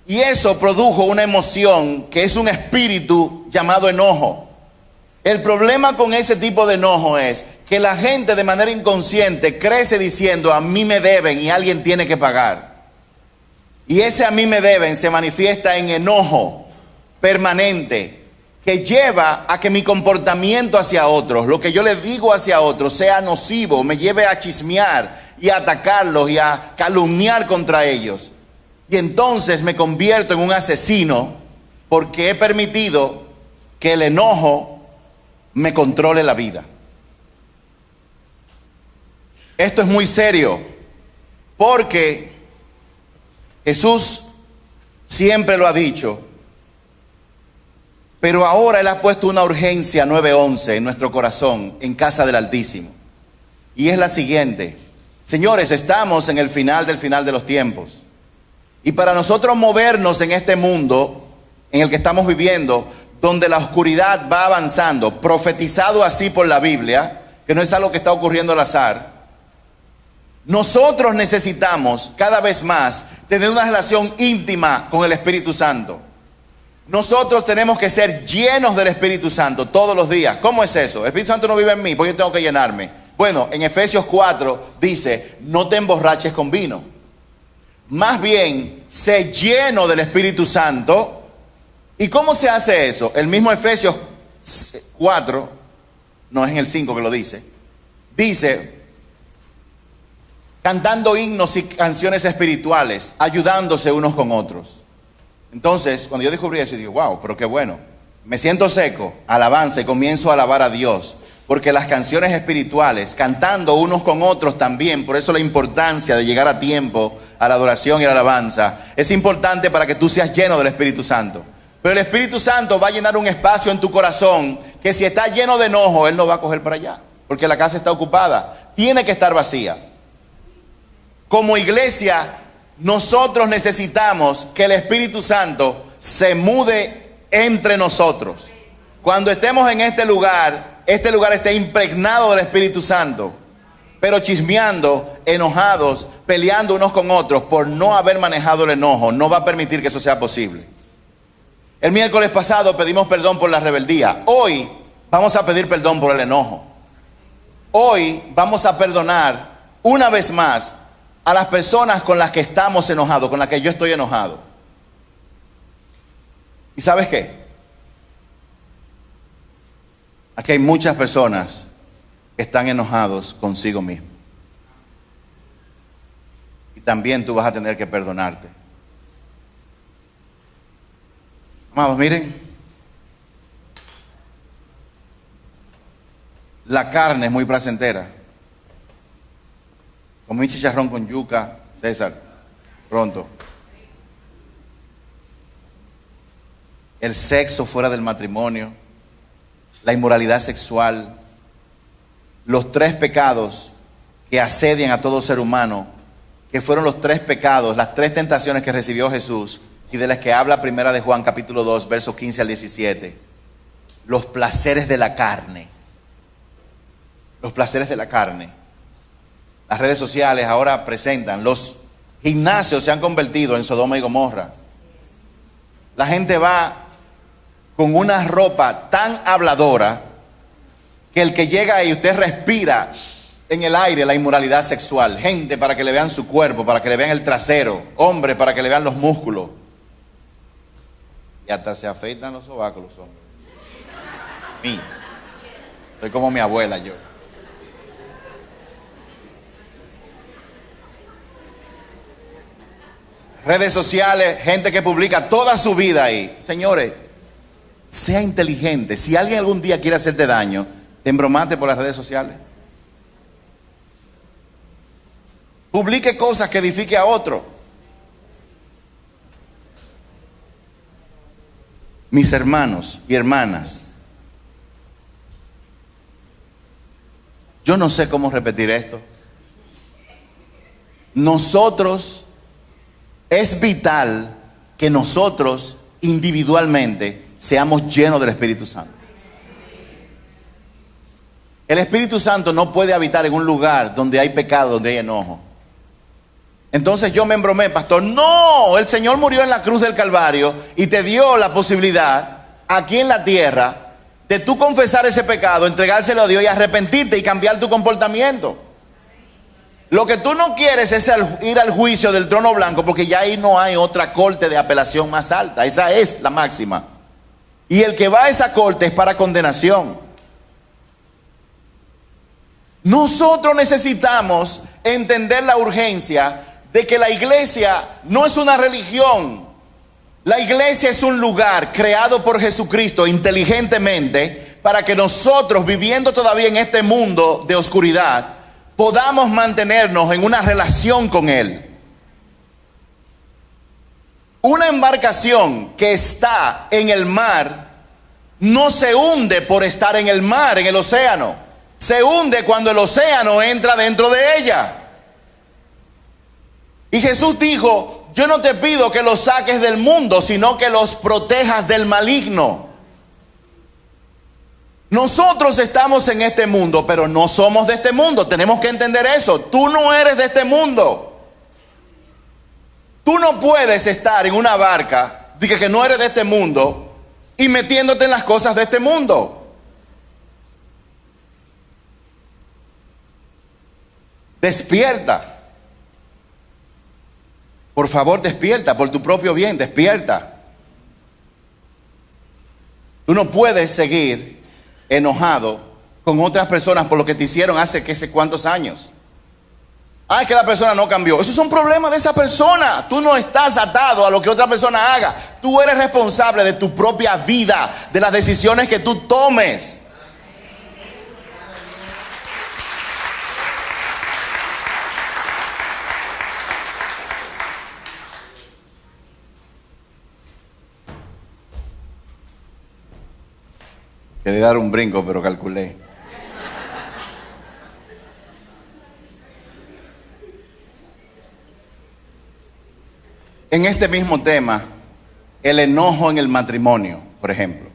y eso produjo una emoción que es un espíritu llamado enojo. El problema con ese tipo de enojo es que la gente de manera inconsciente crece diciendo, a mí me deben y alguien tiene que pagar. Y ese a mí me deben se manifiesta en enojo permanente, que lleva a que mi comportamiento hacia otros, lo que yo le digo hacia otros, sea nocivo, me lleve a chismear y a atacarlos y a calumniar contra ellos. Y entonces me convierto en un asesino porque he permitido que el enojo me controle la vida. Esto es muy serio. Porque Jesús siempre lo ha dicho, pero ahora Él ha puesto una urgencia 9:11 en nuestro corazón, en casa del Altísimo. Y es la siguiente: señores, estamos en el final de los tiempos. Y para nosotros movernos en este mundo en el que estamos viviendo, donde la oscuridad va avanzando, profetizado así por la Biblia, que no es algo que está ocurriendo al azar, nosotros necesitamos cada vez más tener una relación íntima con el Espíritu Santo. Nosotros tenemos que ser llenos del Espíritu Santo todos los días. ¿Cómo es eso? El Espíritu Santo no vive en mí, porque yo tengo que llenarme. Bueno, en Efesios 4 dice, no te emborraches con vino. Más bien, sé lleno del Espíritu Santo. ¿Y cómo se hace eso? El mismo Efesios 4, no es en el 5 que lo dice, cantando himnos y canciones espirituales, ayudándose unos con otros. Entonces, cuando yo descubrí eso, digo, wow, pero qué bueno. Me siento seco, alabanza, y comienzo a alabar a Dios. Porque las canciones espirituales, cantando unos con otros también, por eso la importancia de llegar a tiempo a la adoración y a la alabanza, es importante para que tú seas lleno del Espíritu Santo. Pero el Espíritu Santo va a llenar un espacio en tu corazón que si está lleno de enojo, Él no va a coger para allá, porque la casa está ocupada, tiene que estar vacía. Como iglesia, nosotros necesitamos que el Espíritu Santo se mude entre nosotros. Cuando estemos en este lugar esté impregnado del Espíritu Santo, pero chismeando, enojados, peleando unos con otros por no haber manejado el enojo, no va a permitir que eso sea posible. El miércoles pasado pedimos perdón por la rebeldía. Hoy vamos a pedir perdón por el enojo. Hoy vamos a perdonar una vez más a las personas con las que estamos enojados, con las que yo estoy enojado. ¿Y sabes qué? Aquí hay muchas personas que están enojados consigo mismos. Y también tú vas a tener que perdonarte. Amados, miren, la carne es muy placentera. Como un chicharrón con yuca, César, pronto. El sexo fuera del matrimonio, la inmoralidad sexual, los 3 pecados que asedian a todo ser humano, que fueron los 3 pecados, las 3 tentaciones que recibió Jesús y de las que habla primera de Juan capítulo 2, versos 15 al 17. Los placeres de la carne. Los placeres de la carne. Las redes sociales ahora presentan, los gimnasios se han convertido en Sodoma y Gomorra. La gente va con una ropa tan habladora que el que llega ahí, usted respira en el aire la inmoralidad sexual. Gente para que le vean su cuerpo, para que le vean el trasero. Hombre para que le vean los músculos. Y hasta se afeitan los sobacos los hombres. Mí. Soy como mi abuela yo. Redes sociales, gente que publica toda su vida ahí. Señores, sea inteligente. Si alguien algún día quiere hacerte daño, te embromate por las redes sociales. Publique cosas que edifique a otro. Mis hermanos y hermanas, yo no sé cómo repetir esto. Es vital que nosotros individualmente seamos llenos del Espíritu Santo. El Espíritu Santo no puede habitar en un lugar donde hay pecado, donde hay enojo. Entonces yo me embromé, pastor. No, el Señor murió en la cruz del Calvario y te dio la posibilidad aquí en la tierra de tú confesar ese pecado, entregárselo a Dios y arrepentirte y cambiar tu comportamiento. Lo que tú no quieres es ir al juicio del trono blanco, porque ya ahí no hay otra corte de apelación más alta. Esa es la máxima. Y el que va a esa corte es para condenación. Nosotros necesitamos entender la urgencia de que la iglesia no es una religión. La iglesia es un lugar creado por Jesucristo inteligentemente para que nosotros, viviendo todavía en este mundo de oscuridad, podamos mantenernos en una relación con Él. Una embarcación que está en el mar no se hunde por estar en el mar, en el océano. Se hunde cuando el océano entra dentro de ella. Y Jesús dijo: yo no te pido que los saques del mundo, sino que los protejas del maligno. Nosotros estamos en este mundo, pero no somos de este mundo. Tenemos que entender eso. Tú no eres de este mundo. Tú no puedes estar en una barca, diga que no eres de este mundo, y metiéndote en las cosas de este mundo. Despierta. Por favor, despierta, por tu propio bien, despierta. Tú no puedes seguir enojado con otras personas por lo que te hicieron hace qué sé cuántos años. Ah, es que la persona no cambió. Eso es un problema de esa persona. Tú no estás atado a lo que otra persona haga. Tú eres responsable de tu propia vida, de las decisiones que tú tomes. Quería dar un brinco, pero calculé. En este mismo tema, el enojo en el matrimonio, por ejemplo.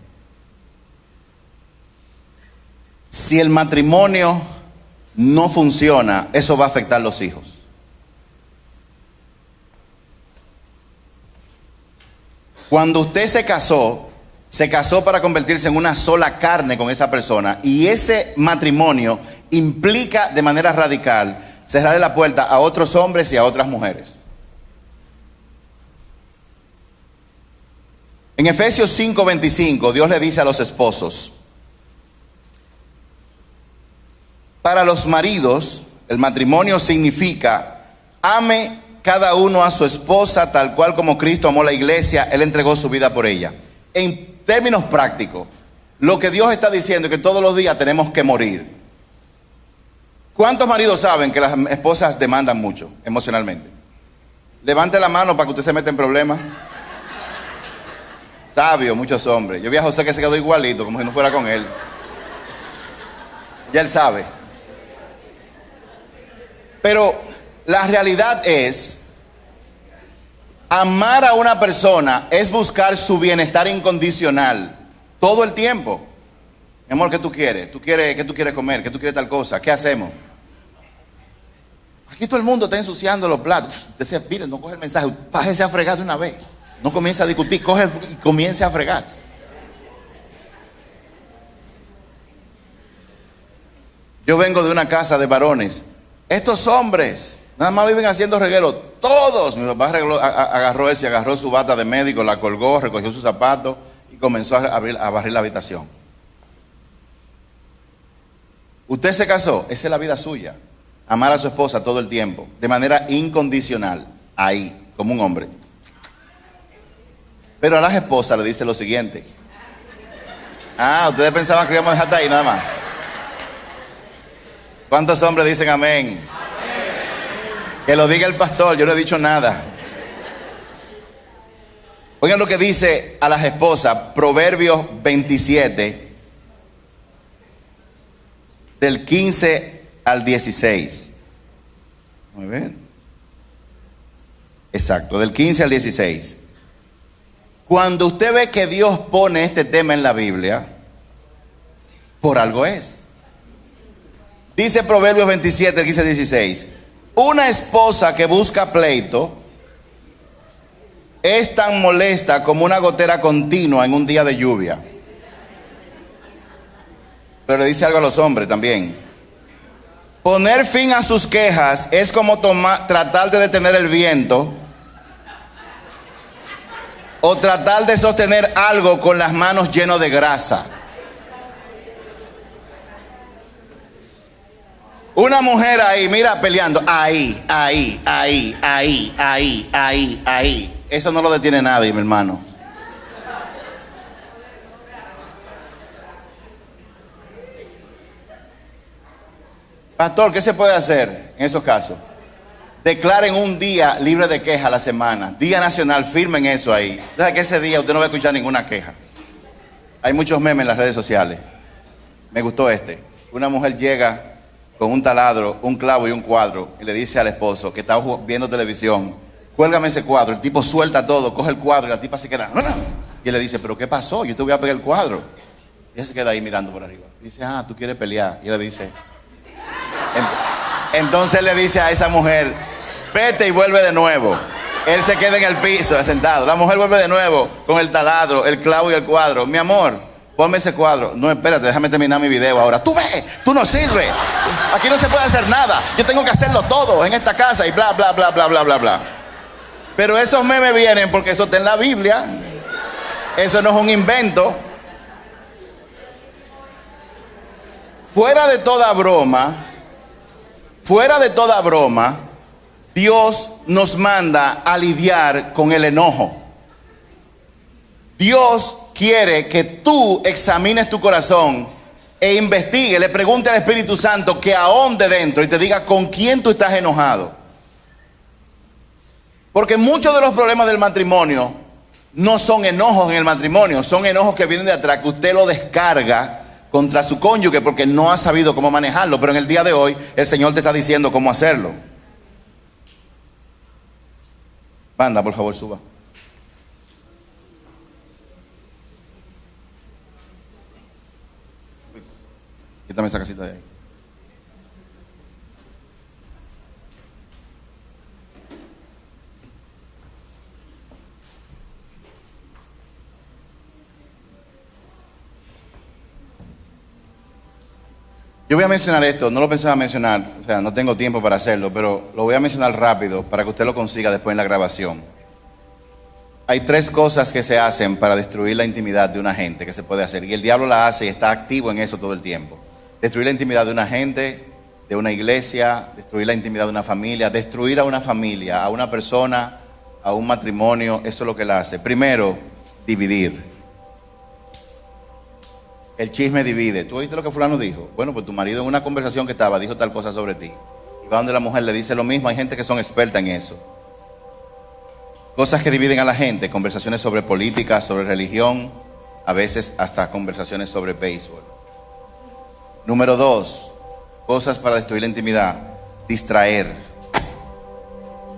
Si el matrimonio no funciona, eso va a afectar a los hijos. Cuando usted se casó para convertirse en una sola carne con esa persona, y ese matrimonio implica de manera radical cerrarle la puerta a otros hombres y a otras mujeres. En Efesios 5:25, Dios le dice a los esposos: para los maridos, el matrimonio significa: ame cada uno a su esposa tal cual como Cristo amó la iglesia, Él entregó su vida por ella. En términos prácticos, lo que Dios está diciendo es que todos los días tenemos que morir. ¿Cuántos maridos saben que las esposas demandan mucho emocionalmente? Levante la mano para que usted se meta en problemas. Sabio, muchos hombres. Yo vi a José que se quedó igualito, como si no fuera con él. Ya él sabe. Pero la realidad es, amar a una persona es buscar su bienestar incondicional todo el tiempo. Mi amor, ¿qué tú quieres? ¿Qué tú quieres comer? ¿Qué tú quieres tal cosa? ¿Qué hacemos? Aquí todo el mundo está ensuciando los platos. Usted dice: mire, no coge el mensaje, bájese a fregar de una vez. No comience a discutir, coge y comience a fregar. Yo vengo de una casa de varones. Estos hombres nada más viven haciendo reguero. Todos. Mi papá agarró eso y agarró su bata de médico, la colgó, recogió sus zapatos y comenzó a barrer la habitación. Usted se casó, esa es la vida suya. Amar a su esposa todo el tiempo, de manera incondicional, ahí, como un hombre. Pero a las esposas le dice lo siguiente: ah, ustedes pensaban que íbamos a dejar ahí nada más. ¿Cuántos hombres dicen amén? Amén. Que lo diga el pastor, yo no he dicho nada. Oigan lo que dice a las esposas, Proverbios 27, del 15 al 16. Muy bien. Exacto, del 15 al 16. Cuando usted ve que Dios pone este tema en la Biblia, por algo es. Dice Proverbios 27, 15, 16. Una esposa que busca pleito es tan molesta como una gotera continua en un día de lluvia. Pero le dice algo a los hombres también. Poner fin a sus quejas es como tratar de detener el viento, o tratar de sostener algo con las manos llenas de grasa. Una mujer ahí, mira, peleando, ahí. Eso no lo detiene nadie, mi hermano. Pastor, ¿qué se puede hacer en esos casos? Declaren un día libre de queja a la semana. Día nacional, firmen eso ahí. O sea que ese día usted no va a escuchar ninguna queja. Hay muchos memes en las redes sociales. Me gustó este. Una mujer llega con un taladro, un clavo y un cuadro y le dice al esposo que está viendo televisión: cuélgame ese cuadro. El tipo suelta todo, coge el cuadro y la tipa se queda. Y él le dice: ¿pero qué pasó? Yo te voy a pegar el cuadro. Y ella se queda ahí mirando por arriba. Dice: ah, tú quieres pelear. Y él le dice... Entonces le dice a esa mujer: vete y vuelve de nuevo. Él se queda en el piso sentado. La mujer vuelve de nuevo con el taladro, el clavo y el cuadro. Mi amor, ponme ese cuadro. No, espérate, déjame terminar mi video ahora. Tú ves, tú no sirves. Aquí no se puede hacer nada. Yo tengo que hacerlo todo en esta casa y bla, bla, bla, bla, bla, bla, bla. Pero esos memes vienen porque eso está en la Biblia. Eso no es un invento. Fuera de toda broma, Dios nos manda a lidiar con el enojo. Dios quiere que tú examines tu corazón e investigue, le pregunte al Espíritu Santo que ahonde dentro y te diga con quién tú estás enojado. Porque muchos de los problemas del matrimonio no son enojos en el matrimonio, son enojos que vienen de atrás, que usted lo descarga contra su cónyuge porque no ha sabido cómo manejarlo. Pero en el día de hoy el Señor te está diciendo cómo hacerlo. Banda, por favor, suba. Quítame esa casita de ahí. Yo voy a mencionar esto, no lo pensaba mencionar, o sea, no tengo tiempo para hacerlo, pero lo voy a mencionar rápido para que usted lo consiga después en la grabación. Hay 3 cosas que se hacen para destruir la intimidad de una gente que se puede hacer, y el diablo la hace y está activo en eso todo el tiempo. Destruir la intimidad de una gente, de una iglesia, destruir la intimidad de una familia, destruir a una familia, a una persona, a un matrimonio, eso es lo que la hace. Primero, dividir. El chisme divide. ¿Tú oíste lo que fulano dijo? Bueno, pues tu marido en una conversación que estaba dijo tal cosa sobre ti. Y va donde la mujer le dice lo mismo. Hay gente que son expertas en eso. Cosas que dividen a la gente. Conversaciones sobre política, sobre religión. A veces hasta conversaciones sobre béisbol. Número 2. Cosas para destruir la intimidad. Distraer.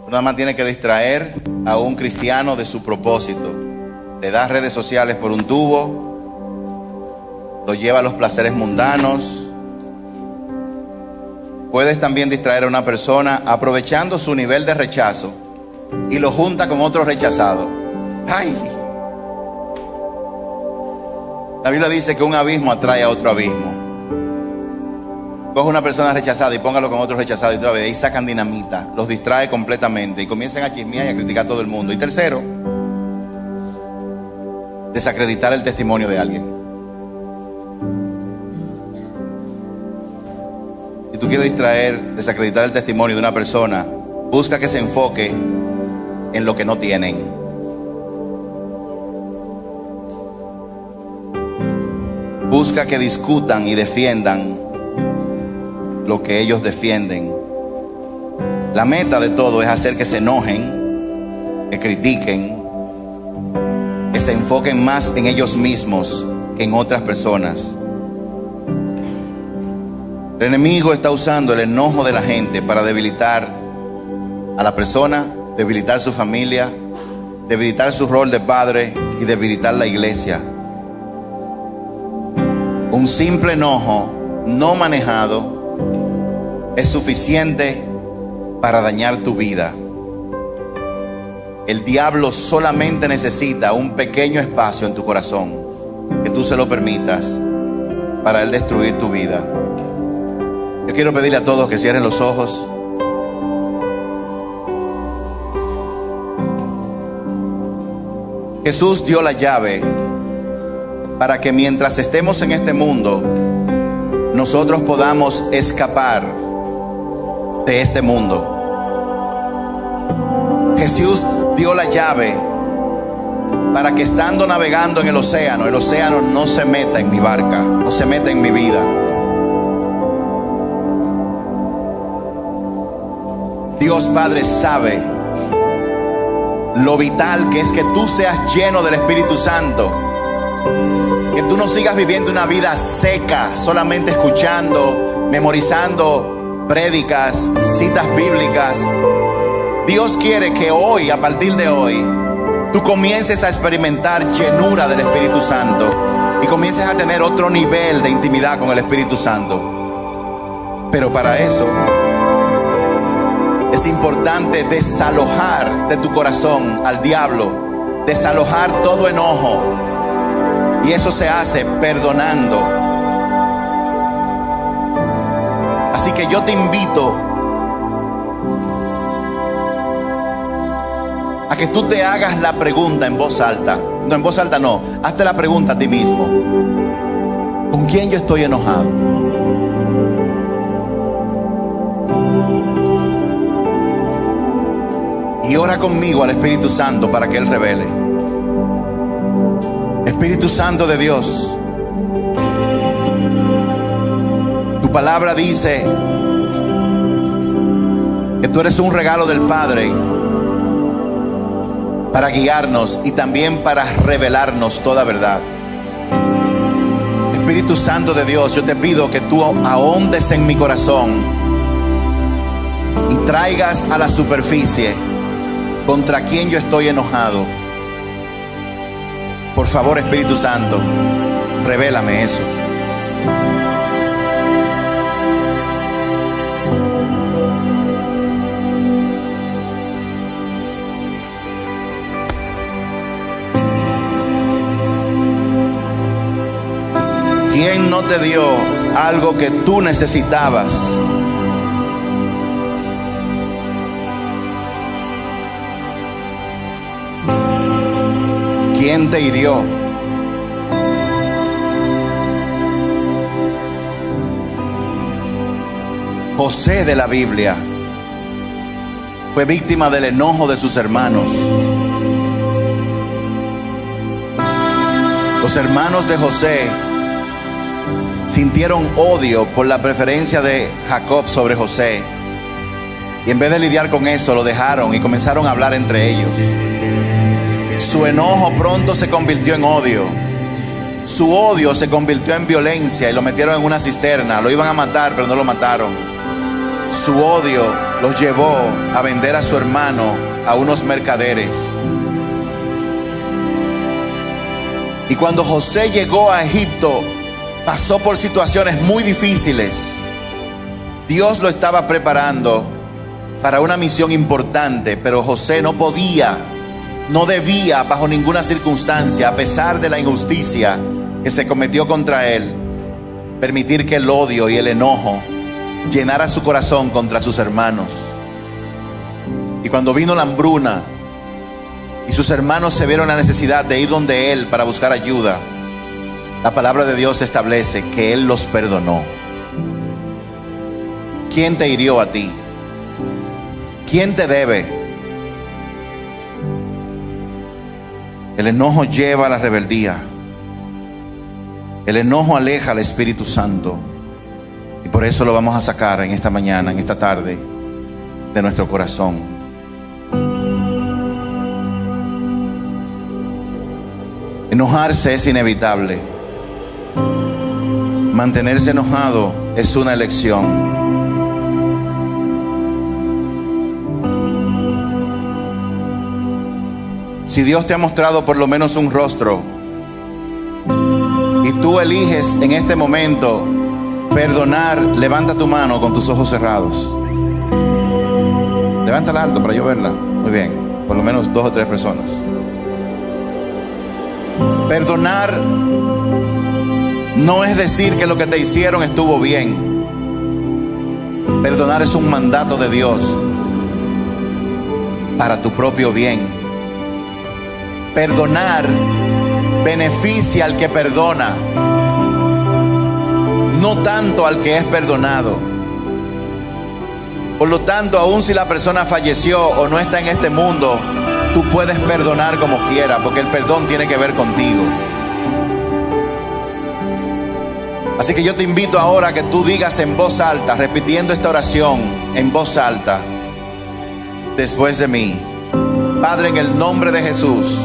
Uno nada más tiene que distraer a un cristiano de su propósito. Le da redes sociales por un tubo. Lo lleva a los placeres mundanos. Puedes también distraer a una persona aprovechando su nivel de rechazo y lo junta con otro rechazado. ¡Ay! La Biblia dice que un abismo atrae a otro abismo. Coge una persona rechazada y póngalo con otro rechazado y todavía ahí sacan dinamita, los distrae completamente y comienzan a chismear y a criticar a todo el mundo. Y tercero, desacreditar el testimonio de alguien. Si tú quieres distraer, desacreditar el testimonio de una persona, busca que se enfoque en lo que no tienen. Busca que discutan y defiendan lo que ellos defienden. La meta de todo es hacer que se enojen, que critiquen, que se enfoquen más en ellos mismos que en otras personas. El enemigo está usando el enojo de la gente para debilitar a la persona, debilitar su familia, debilitar su rol de padre y debilitar la iglesia. Un simple enojo no manejado es suficiente para dañar tu vida. El diablo solamente necesita un pequeño espacio en tu corazón, que tú se lo permitas, para él destruir tu vida. Yo quiero pedirle a todos que cierren los ojos. Jesús dio la llave para que mientras estemos en este mundo, nosotros podamos escapar de este mundo. Jesús dio la llave para que estando navegando en el océano no se meta en mi barca, no se meta en mi vida. Dios Padre sabe lo vital que es que tú seas lleno del Espíritu Santo. Que tú no sigas viviendo una vida seca, solamente escuchando, memorizando prédicas, citas bíblicas. Dios quiere que hoy, a partir de hoy, tú comiences a experimentar llenura del Espíritu Santo y comiences a tener otro nivel de intimidad con el Espíritu Santo. Pero para eso es importante desalojar de tu corazón al diablo, desalojar todo enojo. Y eso se hace perdonando. Así que yo te invito a que tú te hagas la pregunta en voz alta. No, en voz alta no. Hazte la pregunta a ti mismo. ¿Con quién yo estoy enojado? Y ora conmigo al Espíritu Santo para que Él revele. Espíritu Santo de Dios, tu palabra dice que tú eres un regalo del Padre para guiarnos y también para revelarnos toda verdad. Espíritu Santo de Dios, yo te pido que tú ahondes en mi corazón y traigas a la superficie contra quien yo estoy enojado. Por favor, Espíritu Santo, revélame eso. ¿Quién no te dio algo que tú necesitabas? ¿Quién te hirió? José de la Biblia fue víctima del enojo de sus hermanos. Los hermanos de José sintieron odio por la preferencia de Jacob sobre José. Y en vez de lidiar con eso, lo dejaron y comenzaron a hablar entre ellos. Su enojo pronto se convirtió en odio. Su odio se convirtió en violencia y lo metieron en una cisterna. Lo iban a matar, pero no lo mataron. Su odio los llevó a vender a su hermano a unos mercaderes. Y cuando José llegó a Egipto, pasó por situaciones muy difíciles. Dios lo estaba preparando para una misión importante, pero José no podía, no debía bajo ninguna circunstancia, a pesar de la injusticia que se cometió contra él, permitir que el odio y el enojo llenara su corazón contra sus hermanos. Y cuando vino la hambruna y sus hermanos se vieron la necesidad de ir donde él para buscar ayuda, la palabra de Dios establece que él los perdonó. ¿Quién te hirió a ti? ¿Quién te debe? El enojo lleva a la rebeldía. El enojo aleja al Espíritu Santo. Y por eso lo vamos a sacar en esta mañana, en esta tarde, de nuestro corazón. Enojarse es inevitable. Mantenerse enojado es una elección. Si Dios te ha mostrado por lo menos un rostro y tú eliges en este momento perdonar, levanta tu mano con tus ojos cerrados. Levántala alto para yo verla. Muy bien, por lo menos 2 o 3 personas. Perdonar no es decir que lo que te hicieron estuvo bien. Perdonar es un mandato de Dios para tu propio bien. Perdonar beneficia al que perdona, no tanto al que es perdonado. Por lo tanto, aun si la persona falleció o no está en este mundo, tú puedes perdonar como quieras, porque el perdón tiene que ver contigo. Así que yo te invito ahora a que tú digas en voz alta, repitiendo esta oración en voz alta: después de mí. Padre, en el nombre de Jesús,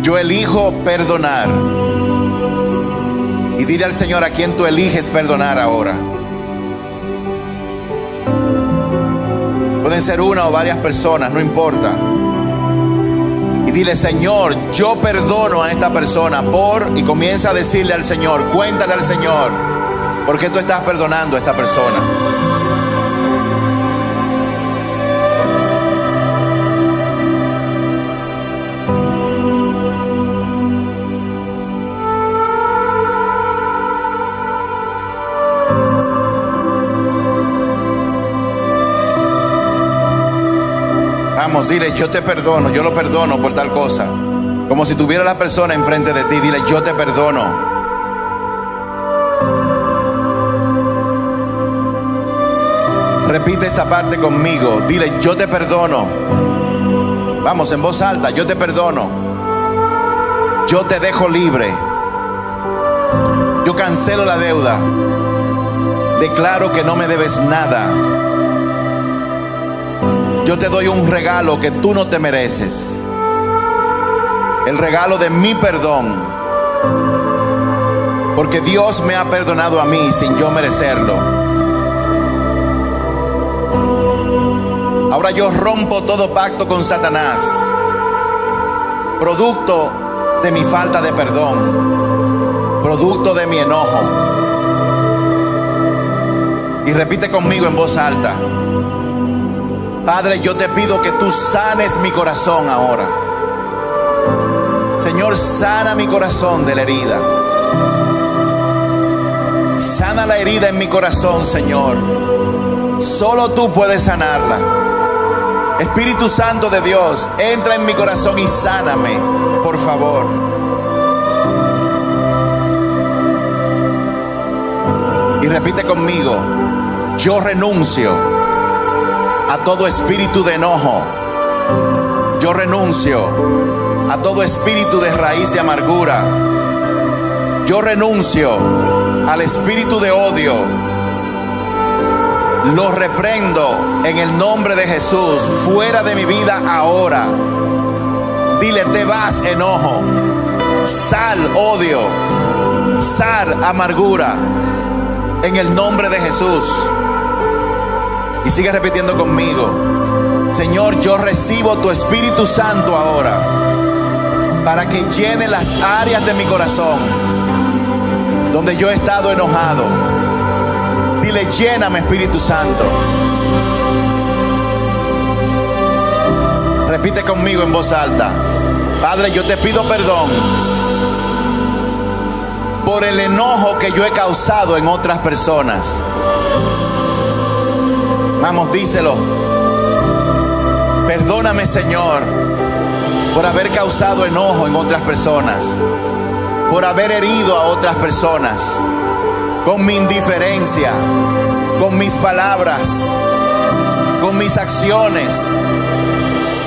yo elijo perdonar. Y dile al Señor a quien tú eliges perdonar ahora. Pueden ser una o varias personas, no importa. Y dile: Señor, yo perdono a esta persona por... Y comienza a decirle al Señor, cuéntale al Señor por qué tú estás perdonando a esta persona. Vamos, dile: yo te perdono, yo lo perdono por tal cosa. Como si tuviera la persona enfrente de ti. Dile: yo te perdono. Repite esta parte conmigo. Dile: yo te perdono. Vamos, en voz alta: yo te perdono. Yo te dejo libre. Yo cancelo la deuda. Declaro que no me debes nada. Yo te doy un regalo que tú no te mereces. El regalo de mi perdón. Porque Dios me ha perdonado a mí sin yo merecerlo. Ahora yo rompo todo pacto con Satanás, producto de mi falta de perdón, producto de mi enojo. Y repite conmigo en voz alta: Padre, yo te pido que tú sanes mi corazón ahora. Señor, sana mi corazón de la herida. Sana la herida en mi corazón, Señor. Solo tú puedes sanarla. Espíritu Santo de Dios, entra en mi corazón y sáname, por favor. Y repite conmigo: yo renuncio a todo espíritu de enojo. Yo renuncio a todo espíritu de raíz de amargura. Yo renuncio al espíritu de odio. Lo reprendo en el nombre de Jesús, fuera de mi vida ahora. Dile: te vas, enojo. Sal, odio. Sal, amargura, en el nombre de Jesús. Y sigue repitiendo conmigo: Señor, yo recibo tu Espíritu Santo ahora para que llene las áreas de mi corazón donde yo he estado enojado. Dile: lléname, Espíritu Santo. Repite conmigo en voz alta: Padre, yo te pido perdón por el enojo que yo he causado en otras personas. Vamos, díselo. Perdóname, Señor, por haber causado enojo en otras personas, por haber herido a otras personas con mi indiferencia, con mis palabras, con mis acciones.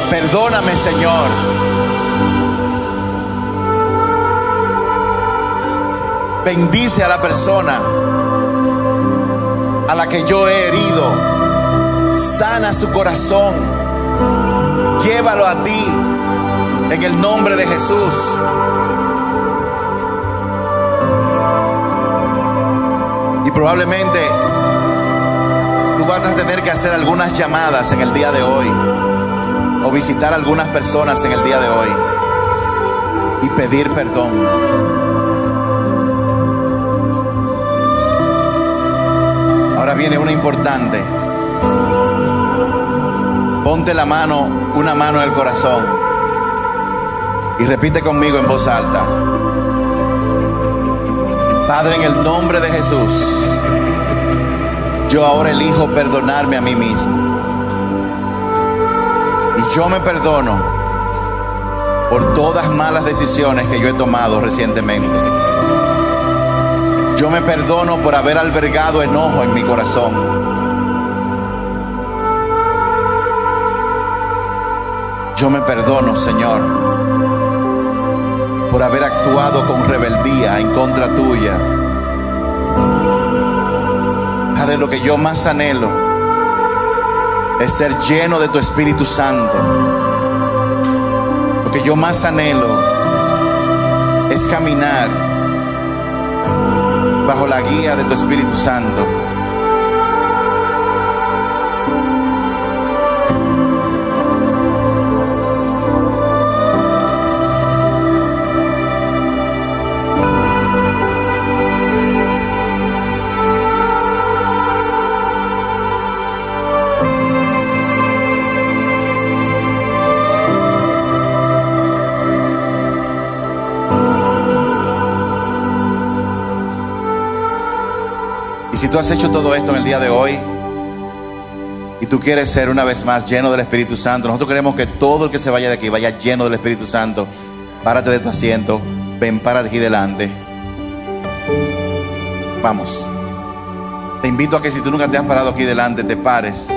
Perdóname, Señor. Bendice a la persona a la que yo he herido. Sana su corazón. Llévalo a ti en el nombre de Jesús. Y probablemente tú vas a tener que hacer algunas llamadas en el día de hoy, o visitar a algunas personas en el día de hoy y pedir perdón. Ahora viene una importante. Ponte una mano en el corazón y repite conmigo en voz alta: Padre, en el nombre de Jesús, yo ahora elijo perdonarme a mí mismo. Y yo me perdono por todas malas decisiones que yo he tomado recientemente. Yo me perdono por haber albergado enojo en mi corazón. Yo me perdono, Señor, por haber actuado con rebeldía en contra tuya. Padre, lo que yo más anhelo es ser lleno de tu Espíritu Santo. Lo que yo más anhelo es caminar bajo la guía de tu Espíritu Santo. Si tú has hecho todo esto en el día de hoy y tú quieres ser una vez más lleno del Espíritu Santo, nosotros queremos que todo el que se vaya de aquí vaya lleno del Espíritu Santo. Párate de tu asiento, ven, párate aquí delante. Vamos. Te invito a que si tú nunca te has parado aquí delante, te pares